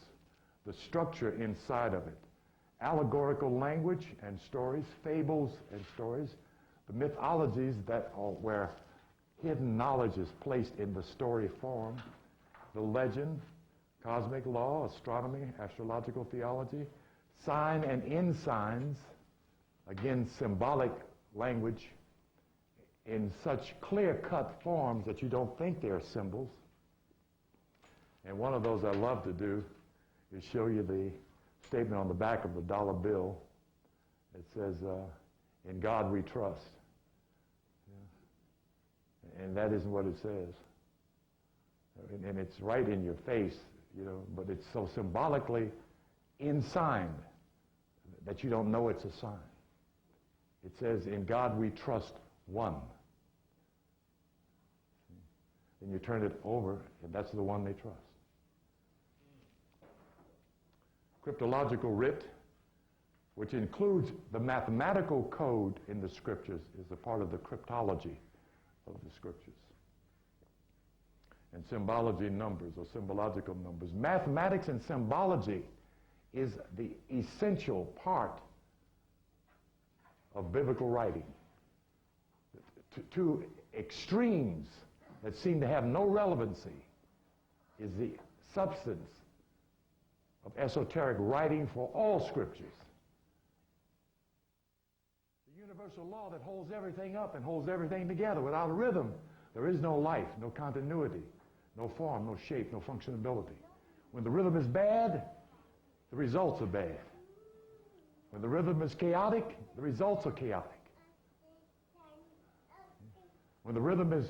the structure inside of it. Allegorical language and stories, fables and stories, the mythologies that are where hidden knowledge is placed in the story form, the legend, cosmic law, astronomy, astrological theology, sign and ensigns, again, symbolic language in such clear-cut forms that you don't think they're symbols. And one of those I love to do is show you the statement on the back of the dollar bill. It says, in God we trust. Yeah. And that isn't what it says. And it's right in your face, you know, but it's so symbolically ensigned that you don't know it's a sign. It says, in God we trust one. Then you turn it over, and that's the one they trust. Cryptological writ, which includes the mathematical code in the scriptures, is a part of the cryptology of the scriptures. And symbology numbers, or symbological numbers. Mathematics and symbology is the essential part of biblical writing. Two extremes that seem to have no relevancy is the substance of esoteric writing for all scriptures. The universal law that holds everything up and holds everything together. Without a rhythm, there is no life, no continuity, no form, no shape, no functionability. When the rhythm is bad, the results are bad. When the rhythm is chaotic, the results are chaotic. When the rhythm is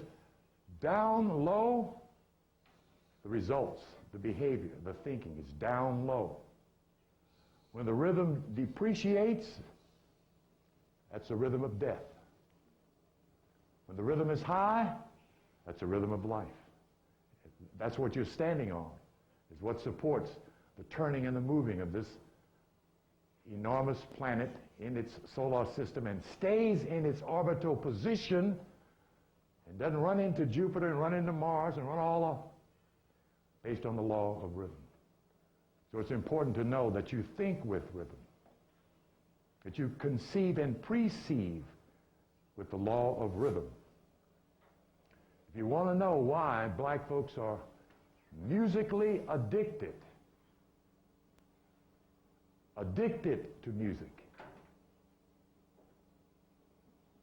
down low, the results, the behavior, the thinking is down low. When the rhythm depreciates, that's a rhythm of death. When the rhythm is high, that's a rhythm of life. That's what you're standing on, is what supports the turning and the moving of this enormous planet in its solar system and stays in its orbital position and doesn't run into Jupiter and run into Mars and run all off based on the law of rhythm. So it's important to know that you think with rhythm, that you conceive and perceive with the law of rhythm. If you want to know why black folks are musically addicted to music,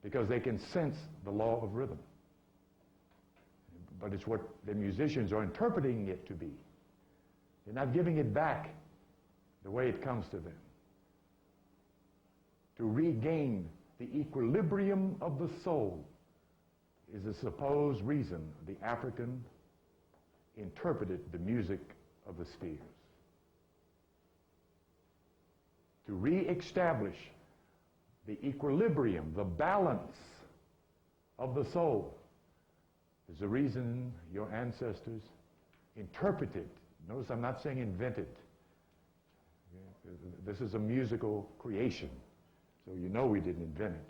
because they can sense the law of rhythm. But it's what the musicians are interpreting it to be. They're not giving it back the way it comes to them. To regain the equilibrium of the soul is the supposed reason the African interpreted the music of the spheres. To re-establish the equilibrium, the balance of the soul is the reason your ancestors interpreted. Notice I'm not saying invented. This is a musical creation, so you know we didn't invent it.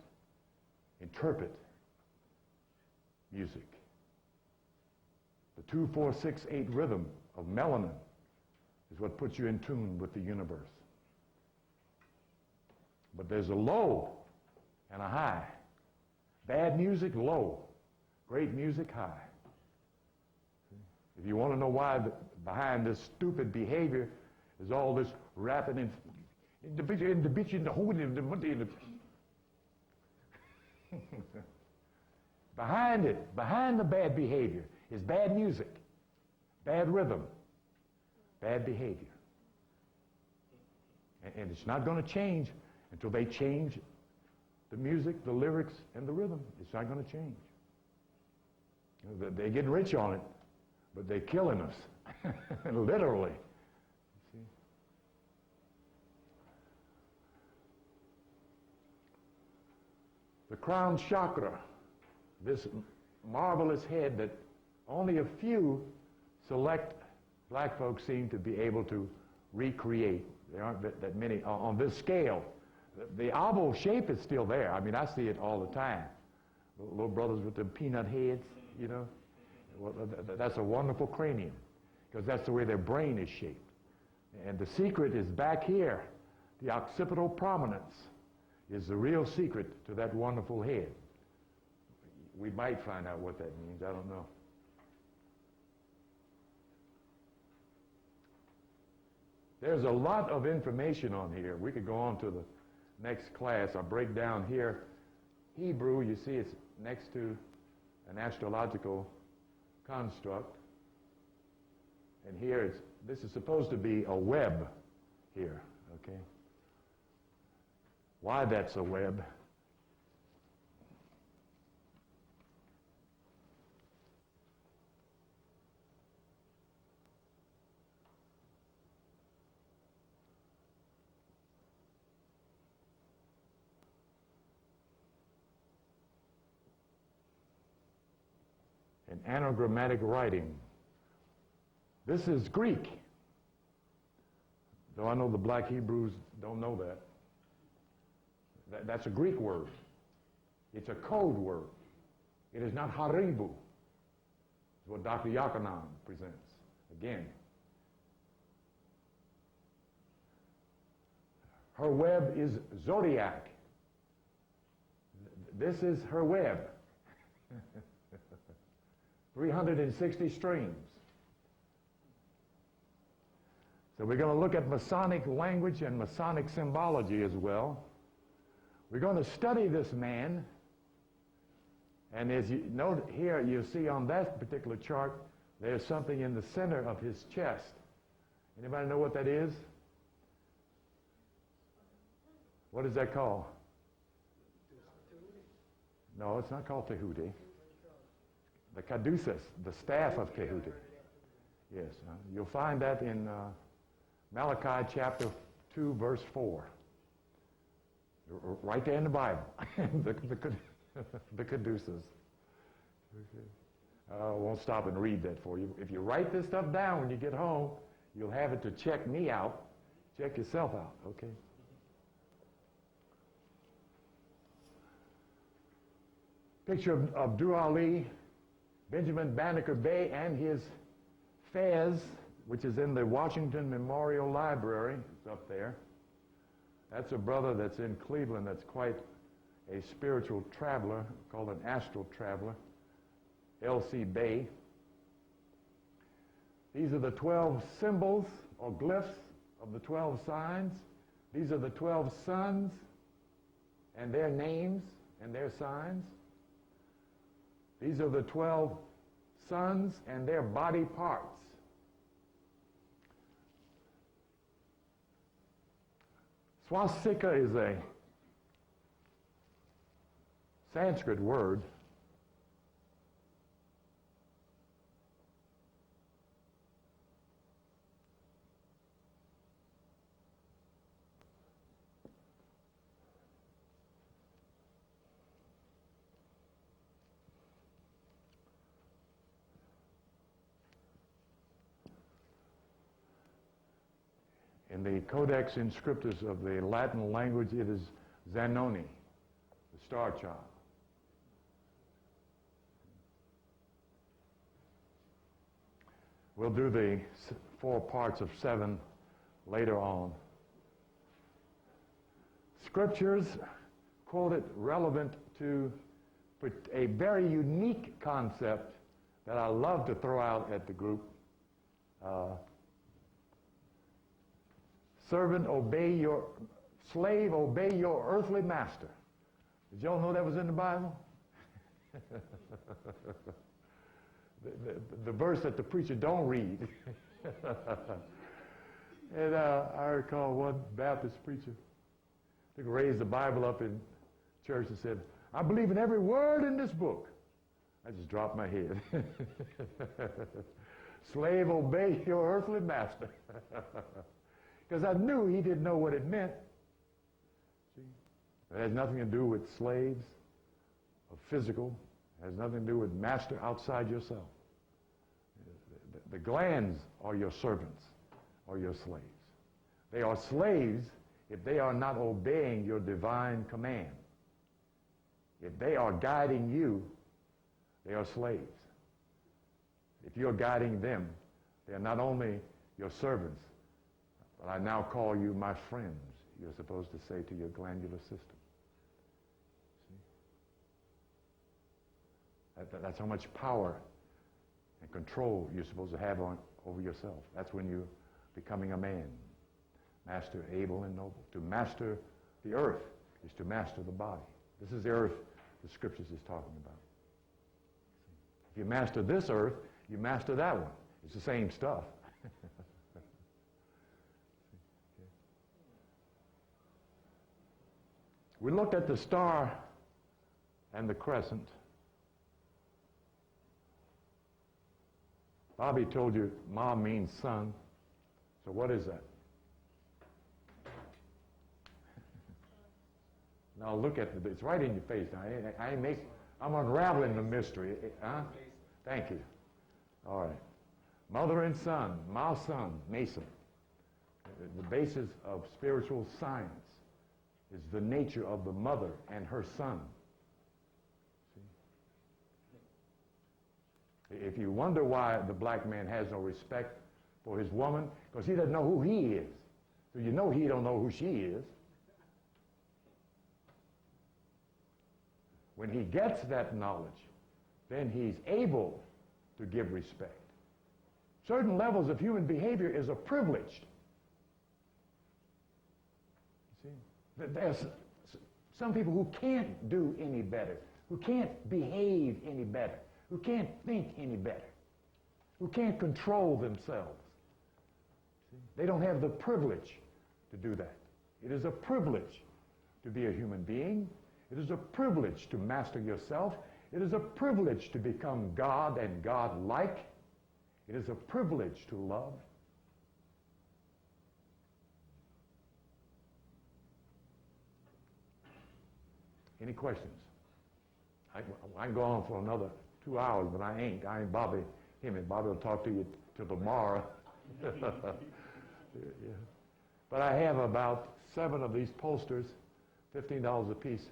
Interpret music. The 2-4-6-8 rhythm of melanin is what puts you in tune with the universe. But there's a low and a high. Bad music, low. Great music, high. If you want to know why behind this stupid behavior is all this rapping and behind it, behind the bad behavior is bad music, bad rhythm, bad behavior. And it's not going to change until they change the music, the lyrics, and the rhythm. It's not going to change. They're getting rich on it. but they're killing us, literally. See? The crown chakra, this marvelous head that only a few select black folks seem to be able to recreate. There aren't that many on this scale. The oval shape is still there. I mean, I see it all the time. Little brothers with the peanut heads, you know. Well, that's a wonderful cranium because that's the way their brain is shaped. And the secret is back here. The occipital prominence is the real secret to that wonderful head. We might find out what that means. I don't know. There's a lot of information on here. We could go on to the next class. I'll break down here. Hebrew, you see it's next to an astrological construct. And here this is supposed to be a web here, okay? Why that's a web? An anagrammatic writing. This is Greek. Though I know the black Hebrews don't know that. That's a Greek word. It's a code word. It is not haribu. It's what Dr. Yakanan presents. Again. Her web is zodiac. This is her web. 360 streams. So we're going to look at Masonic language and Masonic symbology as well. We're going to study this man. And as you note here, you see on that particular chart, there's something in the center of his chest. Anybody know what that is? What is that called? No, it's not called Tehuti. The caduceus, the staff of Tehuti. Yes, you'll find that in Malachi chapter 2, verse 4. Right there in the Bible, the caduceus. Okay. I won't stop and read that for you. If you write this stuff down when you get home, you'll have it to check me out. Check yourself out, okay? Picture of Abdul Ali, Benjamin Banneker Bay, and his fez, which is in the Washington Memorial Library. It's up there. That's a brother that's in Cleveland that's quite a spiritual traveler, called an astral traveler, L.C. Bay. These are the 12 symbols or glyphs of the 12 signs. These are the 12 sons and their names and their signs. These are the 12 sons and their body parts. Swastika is a Sanskrit word. In the Codex Inscriptus of the Latin language, it is Zanoni, the star child. We'll do the 4 parts of 7 later on. Scriptures quoted relevant to a very unique concept that I love to throw out at the group. Slave, obey your earthly master. Did y'all know that was in the Bible? the verse that the preacher don't read. And I recall one Baptist preacher who raised the Bible up in church and said, I believe in every word in this book. I just dropped my head. Slave, obey your earthly master. Because I knew he didn't know what it meant. See? It has nothing to do with slaves, or physical. It has nothing to do with master outside yourself. The glands are your servants or your slaves. They are slaves if they are not obeying your divine command. If they are guiding you, they are slaves. If you're guiding them, they are not only your servants, but I now call you my friends, you're supposed to say to your glandular system. See? That's how much power and control you're supposed to have over yourself. That's when you're becoming a man. Master able and noble. To master the earth is to master the body. This is the earth the scriptures is talking about. If you master this earth, you master that one. It's the same stuff. We looked at the star and the crescent. Bobby told you Ma means son. So what is that? Now look at it. It's right in your face. Now, I'm unraveling the mystery. Huh? Thank you. All right. Mother and son, Ma son, Mason. The basis of spiritual science is the nature of the mother and her son. See? If you wonder why the black man has no respect for his woman, because he doesn't know who he is. So you know he don't know who she is. When he gets that knowledge, then he's able to give respect. Certain levels of human behavior is a privilege. You see? There's some people who can't do any better, who can't behave any better, who can't think any better, who can't control themselves. See? They don't have the privilege to do that. It is a privilege to be a human being. It is a privilege to master yourself. It is a privilege to become God and God-like. It is a privilege to love. Any questions? I can go on for another 2 hours, but I ain't Bobby Hemmett. Bobby will talk to you till tomorrow. Yeah. But I have about 7 of these posters, $15 a piece.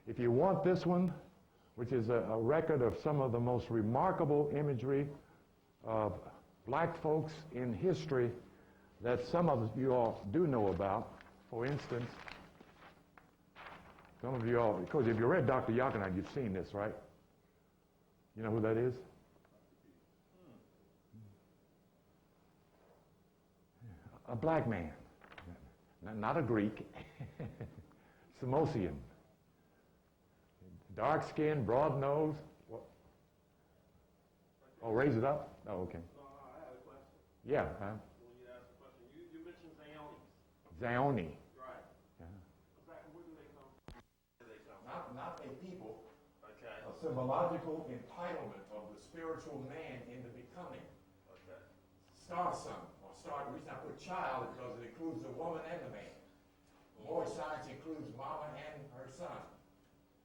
If you want this one, which is a record of some of the most remarkable imagery of black folks in history that some of you all do know about. For instance, some of you all, because if you read Dr. Yakinite, you've seen this, right? You know who that is? A black man, not a Greek, Samosian. Dark skin, broad nose. What? Oh, raise it up? Oh, okay. No, I have a question. Yeah. When you asked the question, you mentioned Zionis. Zioni. Right. Yeah. Where do they come from? Where do they come from? Not a people. Okay. A symbological entitlement of the spiritual man into becoming. Okay. Star son, or star, the reason I put child is because it includes the woman and the man. Moorish science includes mama and her son.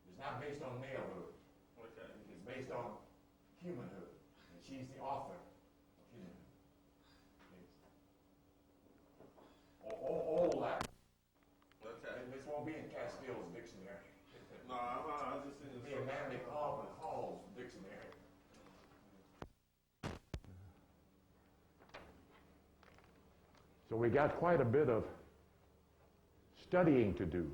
It's not based on malehood. Okay. It's based on humanhood. And she's the author of humanhood. All that. Okay. This won't be in Castille's dictionary. No, I was just saying. It'll be in Manly Hall's dictionary. So we got quite a bit of studying to do.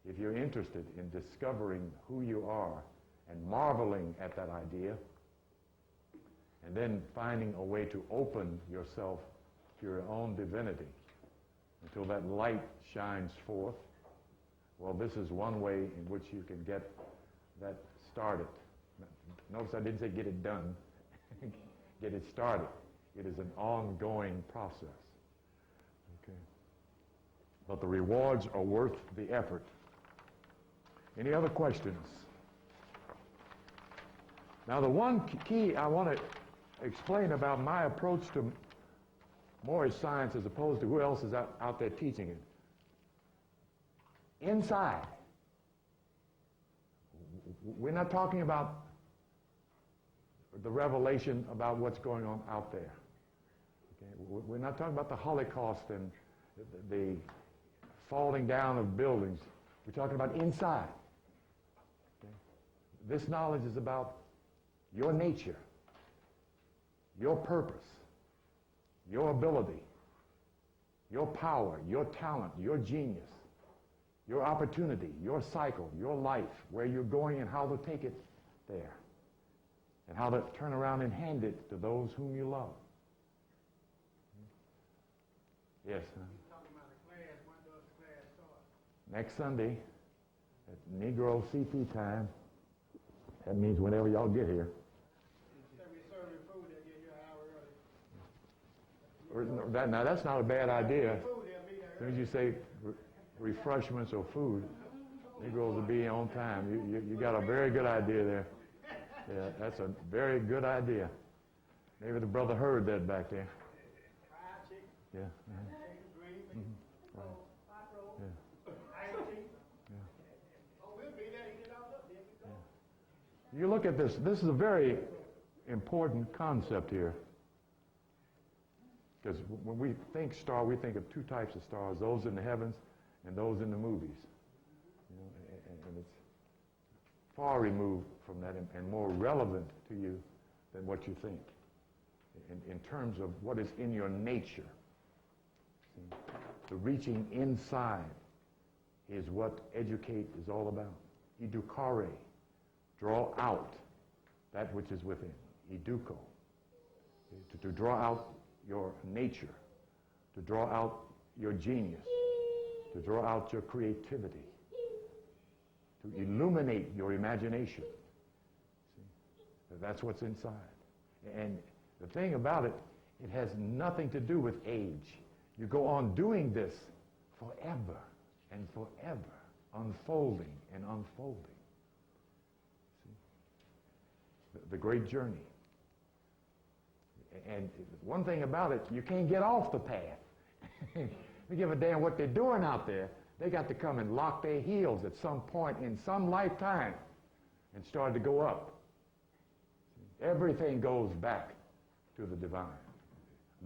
If you're interested in discovering who you are and marveling at that idea, and then finding a way to open yourself to your own divinity until that light shines forth, well, this is one way in which you can get that started. Notice I didn't say get it done. Get it started. It is an ongoing process. Okay. But the rewards are worth the effort. Any other questions? Now, the one key I want to explain about my approach to Moorish science as opposed to who else is out there teaching it. Inside. We're not talking about the revelation about what's going on out there. Okay? We're not talking about the Holocaust and the falling down of buildings. We're talking about inside. Okay? This knowledge is about your nature, your purpose, your ability, your power, your talent, your genius, your opportunity, your cycle, your life, where you're going and how to take it there, and how to turn around and hand it to those whom you love. Yes, sir. Talking about the class, when does the class start? Next Sunday at Negro CP time. That means whenever y'all get here. So we serving food, they'll get here an hour early. Now that's not a bad idea. Food, they'll be there As soon as you say refreshments or food, Negroes will be on time. You got a very good idea there. Yeah, that's a very good idea. Maybe the brother heard that back there. fried chicken, Yeah. chicken, green, Right. hot roll, Yeah. iced tea. Yeah. Oh, we'll be there, you get out up there, we go. You look at this. This is a very important concept here. Because when we think star, we think of two types of stars, those in the heavens and those in the movies. You know, and it's far removed from that and more relevant to you than what you think in terms of what is in your nature. See? The reaching inside is what educate is all about. Edukare, draw out that which is within. Educo, to draw out your nature, to draw out your genius, to draw out your creativity, to illuminate your imagination. See? That's what's inside. And the thing about it, it has nothing to do with age. You go on doing this forever and forever, unfolding and unfolding. See? The great journey. And one thing about it, you can't get off the path. You give a damn what they're doing out there. They got to come and lock their heels at some point in some lifetime and start to go up. Everything goes back to the divine.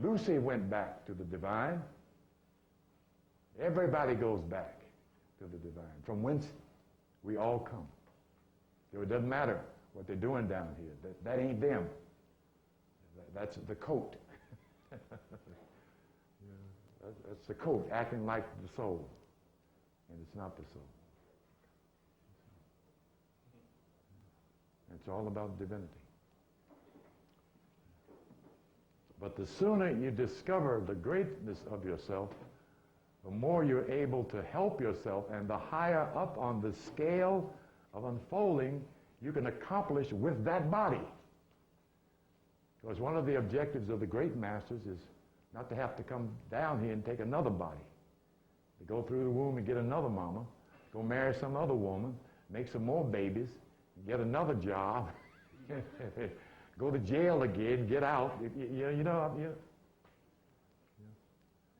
Lucy went back to the divine. Everybody goes back to the divine, from whence we all come. So it doesn't matter what they're doing down here. That ain't them. That's the coat. That's the coat acting like the soul. And it's not the soul. It's all about divinity. But the sooner you discover the greatness of yourself, the more you're able to help yourself, and the higher up on the scale of unfolding you can accomplish with that body. Because one of the objectives of the great masters is not to have to come down here and take another body. To go through the womb and get another mama, go marry some other woman, make some more babies, get another job, go to jail again, get out.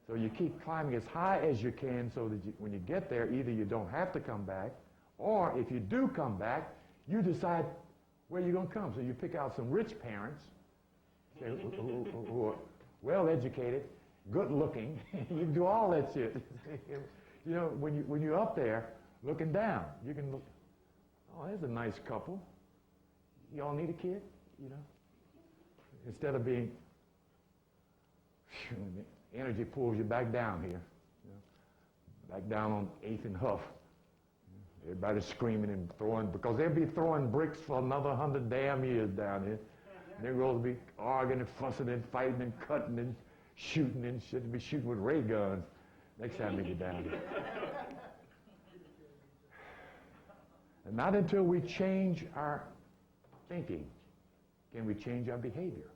So you keep climbing as high as you can so that when you get there, either you don't have to come back, or if you do come back, you decide where you're going to come. So you pick out some rich parents who are well-educated, good-looking. You can do all that shit. You know, when you're up there looking down, you can look, oh, there's a nice couple. Y'all need a kid, you know? Instead of being, energy pulls you back down here, you know? Back down on 8th and Huff. Everybody's screaming and throwing, because they'll be throwing bricks for another 100 damn years down here. Negroes will be arguing and fussing and fighting and cutting and shooting and shit. They'll be shooting with ray guns next time they get down here. And not until we change our thinking can we change our behavior.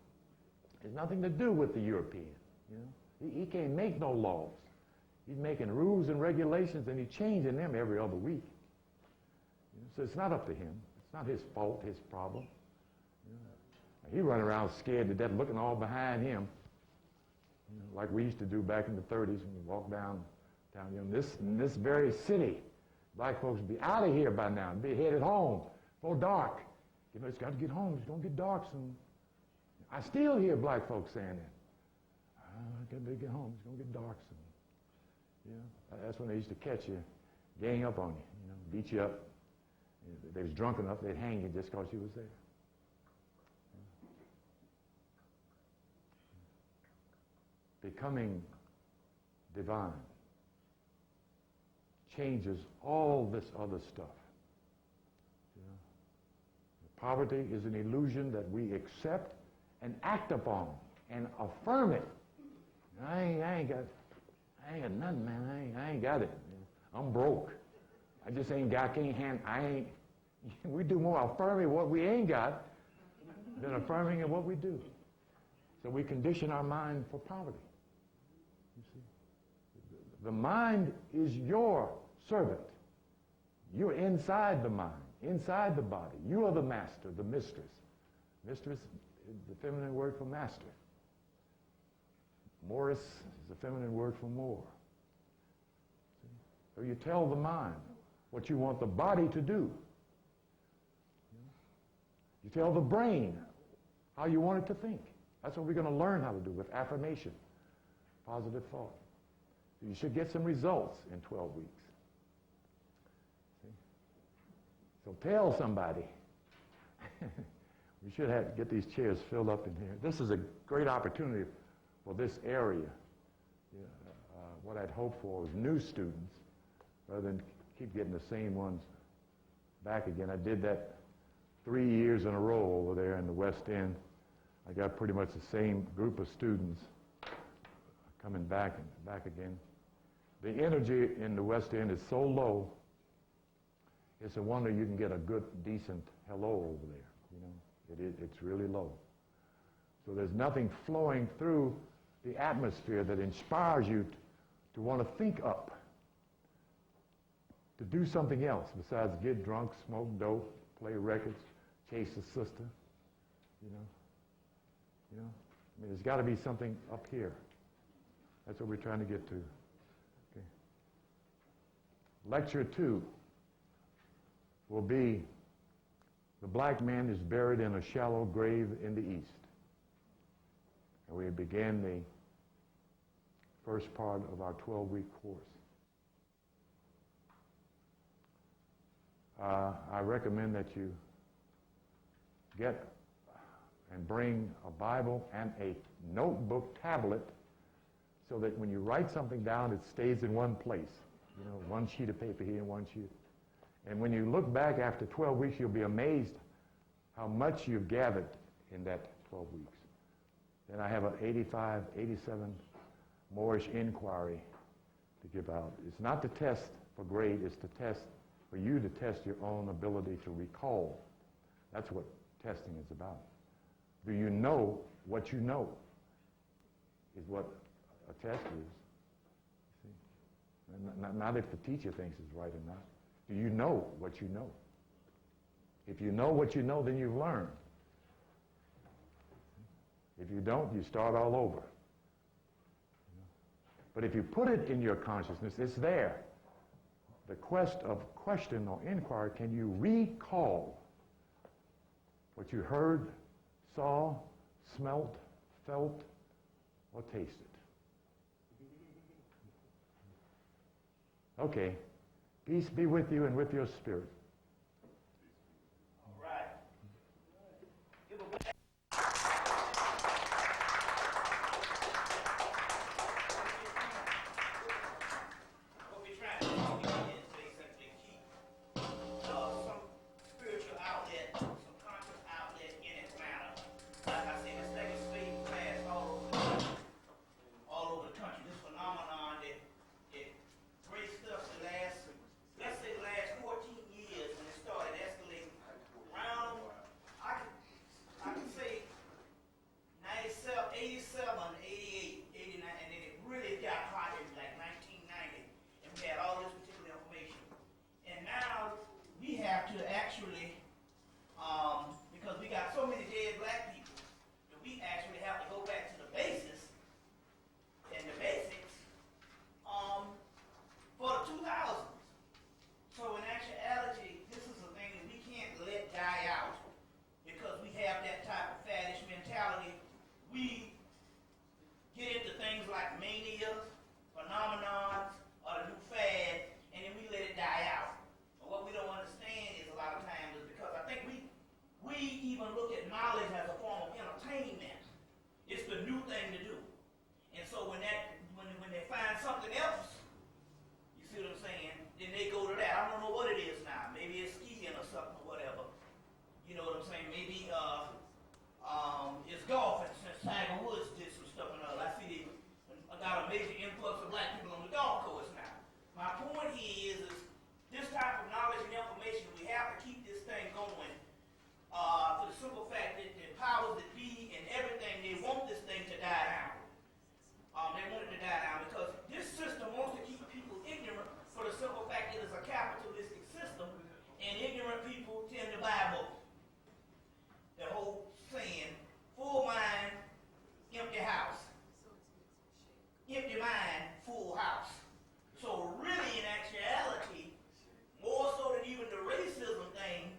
It's nothing to do with the European. You know? He can't make no laws. He's making rules and regulations, and he's changing them every other week. You know? So it's not up to him. It's not his fault, his problem. He run around scared to death, looking all behind him, you know, like we used to do back in the 30s when we walked down, you know, in this very city. Black folks would be out of here by now and be headed home before dark. You know, it's got to get home. It's going to get dark soon. I still hear black folks saying that. I got to get home. It's going to get dark soon. You know, that's when they used to catch you, gang up on you, you know, beat you up. If they was drunk enough, they'd hang you just because you was there. Becoming divine changes all this other stuff. You know? Poverty is an illusion that we accept and act upon and affirm it. I ain't got nothing, man. I ain't got it. I'm broke. I just ain't got, we do more affirming what we ain't got than affirming of what we do. So we condition our mind for poverty. You see? The mind is your servant. You're inside the mind, inside the body. You are the master, the mistress. Mistress is the feminine word for master. Moorish is the feminine word for more. See? So you tell the mind what you want the body to do. You tell the brain how you want it to think. That's what we're going to learn how to do with affirmation, positive thought. So you should get some results in 12 weeks. See? So tell somebody. We should get these chairs filled up in here. This is a great opportunity for this area. Yeah, what I'd hope for is new students rather than keep getting the same ones back again. I did that 3 years in a row over there in the West End. I got pretty much the same group of students coming back and back again. The energy in the West End is so low, it's a wonder you can get a good, decent hello over there. You know, it's really low. So there's nothing flowing through the atmosphere that inspires you to want to think up, to do something else besides get drunk, smoke dope, play records, chase a sister, you know. I mean, there's got to be something up here. That's what we're trying to get to. Okay. Lecture 2 will be The Black Man is Buried in a Shallow Grave in the East. And we began the first part of our 12-week course. I recommend that you get and bring a Bible and a notebook tablet so that when you write something down, it stays in one place. You know, one sheet of paper here and one sheet. And when you look back after 12 weeks, you'll be amazed how much you've gathered in that 12 weeks. Then I have an 87 Moorish inquiry to give out. It's not to test for grade, it's to test for you to test your own ability to recall. That's what testing is about. Do you know what you know? Is what a test is. See? Not if the teacher thinks it's right or not. Do you know what you know? If you know what you know, then you've learned. If you don't, you start all over. But if you put it in your consciousness, it's there. The quest of question or inquiry, can you recall what you heard, saw, smelt, felt, or tasted? Okay. Peace be with you and with your spirit. All right. What we're trying to do is basically keep some spiritual outlet, some conscious outlet in its matter. Like I said, it's taking space class all over the country. This phenomenon that graced us the last, let's say the last 14 years when it started escalating around, I can say 97, 87, 88, 89, and then it really got hot in like 1990, and we had all this particular information. And now we have to actually, because we got so many dead black people, we get into things like mania, phenomenons, or the new fad, and then we let it die out. But what we don't understand is a lot of times is because I think we even look at knowledge as a form of entertainment. It's the new thing to do. And so when they find something else, you see what I'm saying, then they go to that. I don't know what it is now. Maybe it's skiing or something or whatever. You know what I'm saying? Maybe it's golfing since Tiger Woods did some stuff and other. I see they got a major influx of black people on the golf course now. My point is this type of knowledge and information, we have to keep this thing going for the simple fact that the powers that be and everything, they want this thing to die down. They want it to die down because this system wants to keep people ignorant for the simple fact that it's a capitalistic system and ignorant people tend to buy more. The whole saying, full mind, empty house. Empty mind, full house. So really, in actuality, more so than even the racism thing,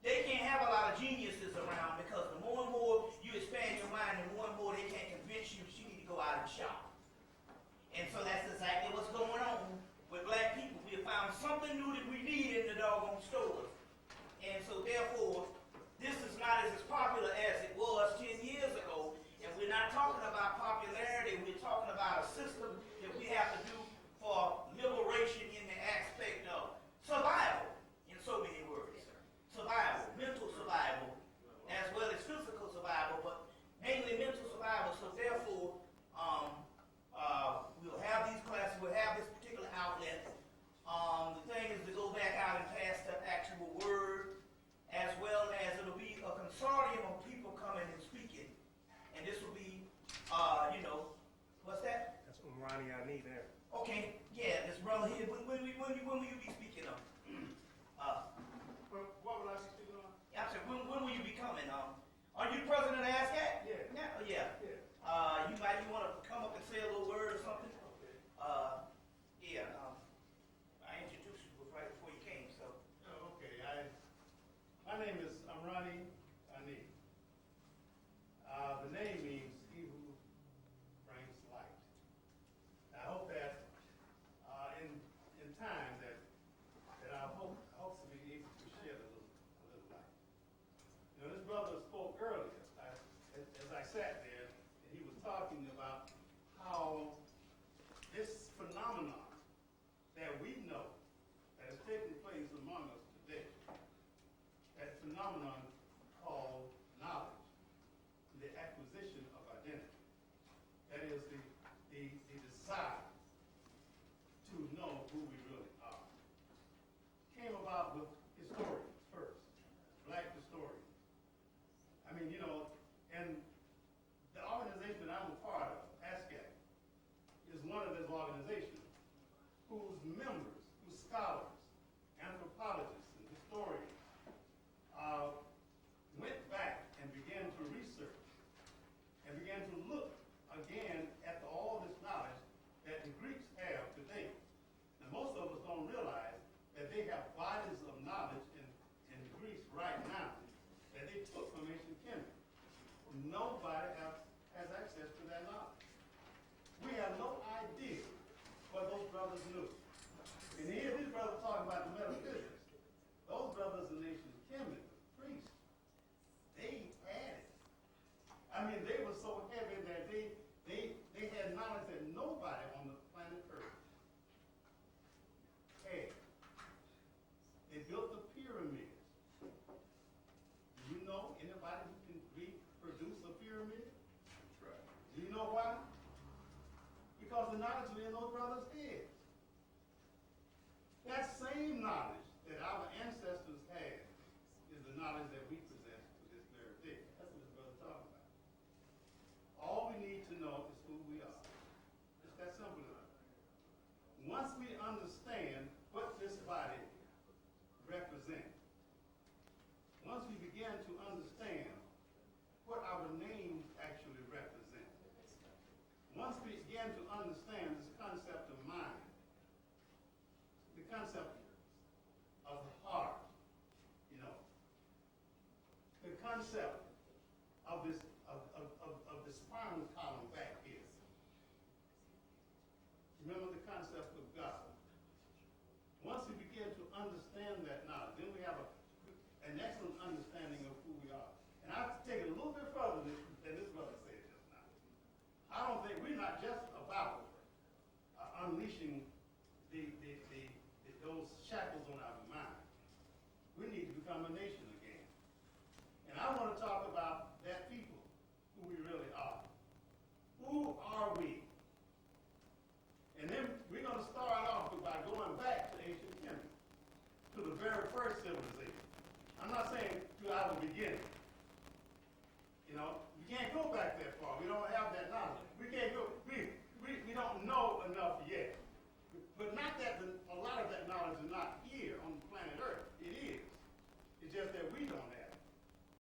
they can't have a lot of geniuses around because the more and more you expand your mind, the more and more they can't convince you that you need to go out and shop. And so that's exactly what's going on with black people. We have found something new that we need in the doggone stores. And so therefore, this is not as popular as it was 10 years ago. And we're not talking about popularity. We're talking about a system that we have to do for liberation in the aspect of survival, in so many words. Survival, mental survival, as well as physical survival, but mainly mental survival. So therefore, we'll have these classes, we'll have this particular outlet. The thing is to go back out and pass the actual word, as well as it'll be a consortium of people coming and speaking. And this will be, what's that? That's Ronnie I need there. Okay, yeah, this brother here, when will you be speaking of? What would I be speaking on? I said, when will you be coming? Are you president of ASCAP? Yeah. Yeah. Yeah. You want to come up and say a little word or something? Okay. I introduced you right before you came, so. Oh, okay. My name is Ronnie Ani. The name means he who brings light. I hope that in time that I hope to be able to shed a little light. You know, this brother spoke earlier as I sat there, and he was talking about how this phenomenon that we know that is taking place among us today, that phenomenon called knowledge, the acquisition of identity. That is the desire to know who we really are. Came about with historians first, black historians. I mean, and the organization that I'm a part of, ASCAP, is one of those organizations whose members, whose scholars, anthropologists, and historians went back and began to research and began to look again at all this knowledge that the Greeks have today. Now, most of us don't realize that they have bodies of knowledge in Greece right now that they took from ancient Kemet. Nobody has access to that knowledge. We have no idea what those brothers knew. And here these brothers talking about the metaphysics. Those brothers in ancient Kemet, priests, they had it. I mean, they were so heavy that they had knowledge that nobody on the planet Earth had. They built the pyramids. Do you know anybody who can reproduce a pyramid? Right. Do you know why? Because the knowledge was in those brothers' heads. That same knowledge that our ancestors had is the knowledge that we possess to this very day. That's what this brother's talking about. All we need to know is who we are. It's that simple enough. Once we understand what this body represents, once we begin to understand what our names actually represent, once we begin to understand this concept of mind, the concept of the heart, the concept of this of the not just about unleashing those shackles on our mind. We need to become a nation again. And I want to talk about that people, who we really are. Who are we? And then we're going to start off by going back to ancient Kemet, to the very first civilization. I'm not saying to our beginning,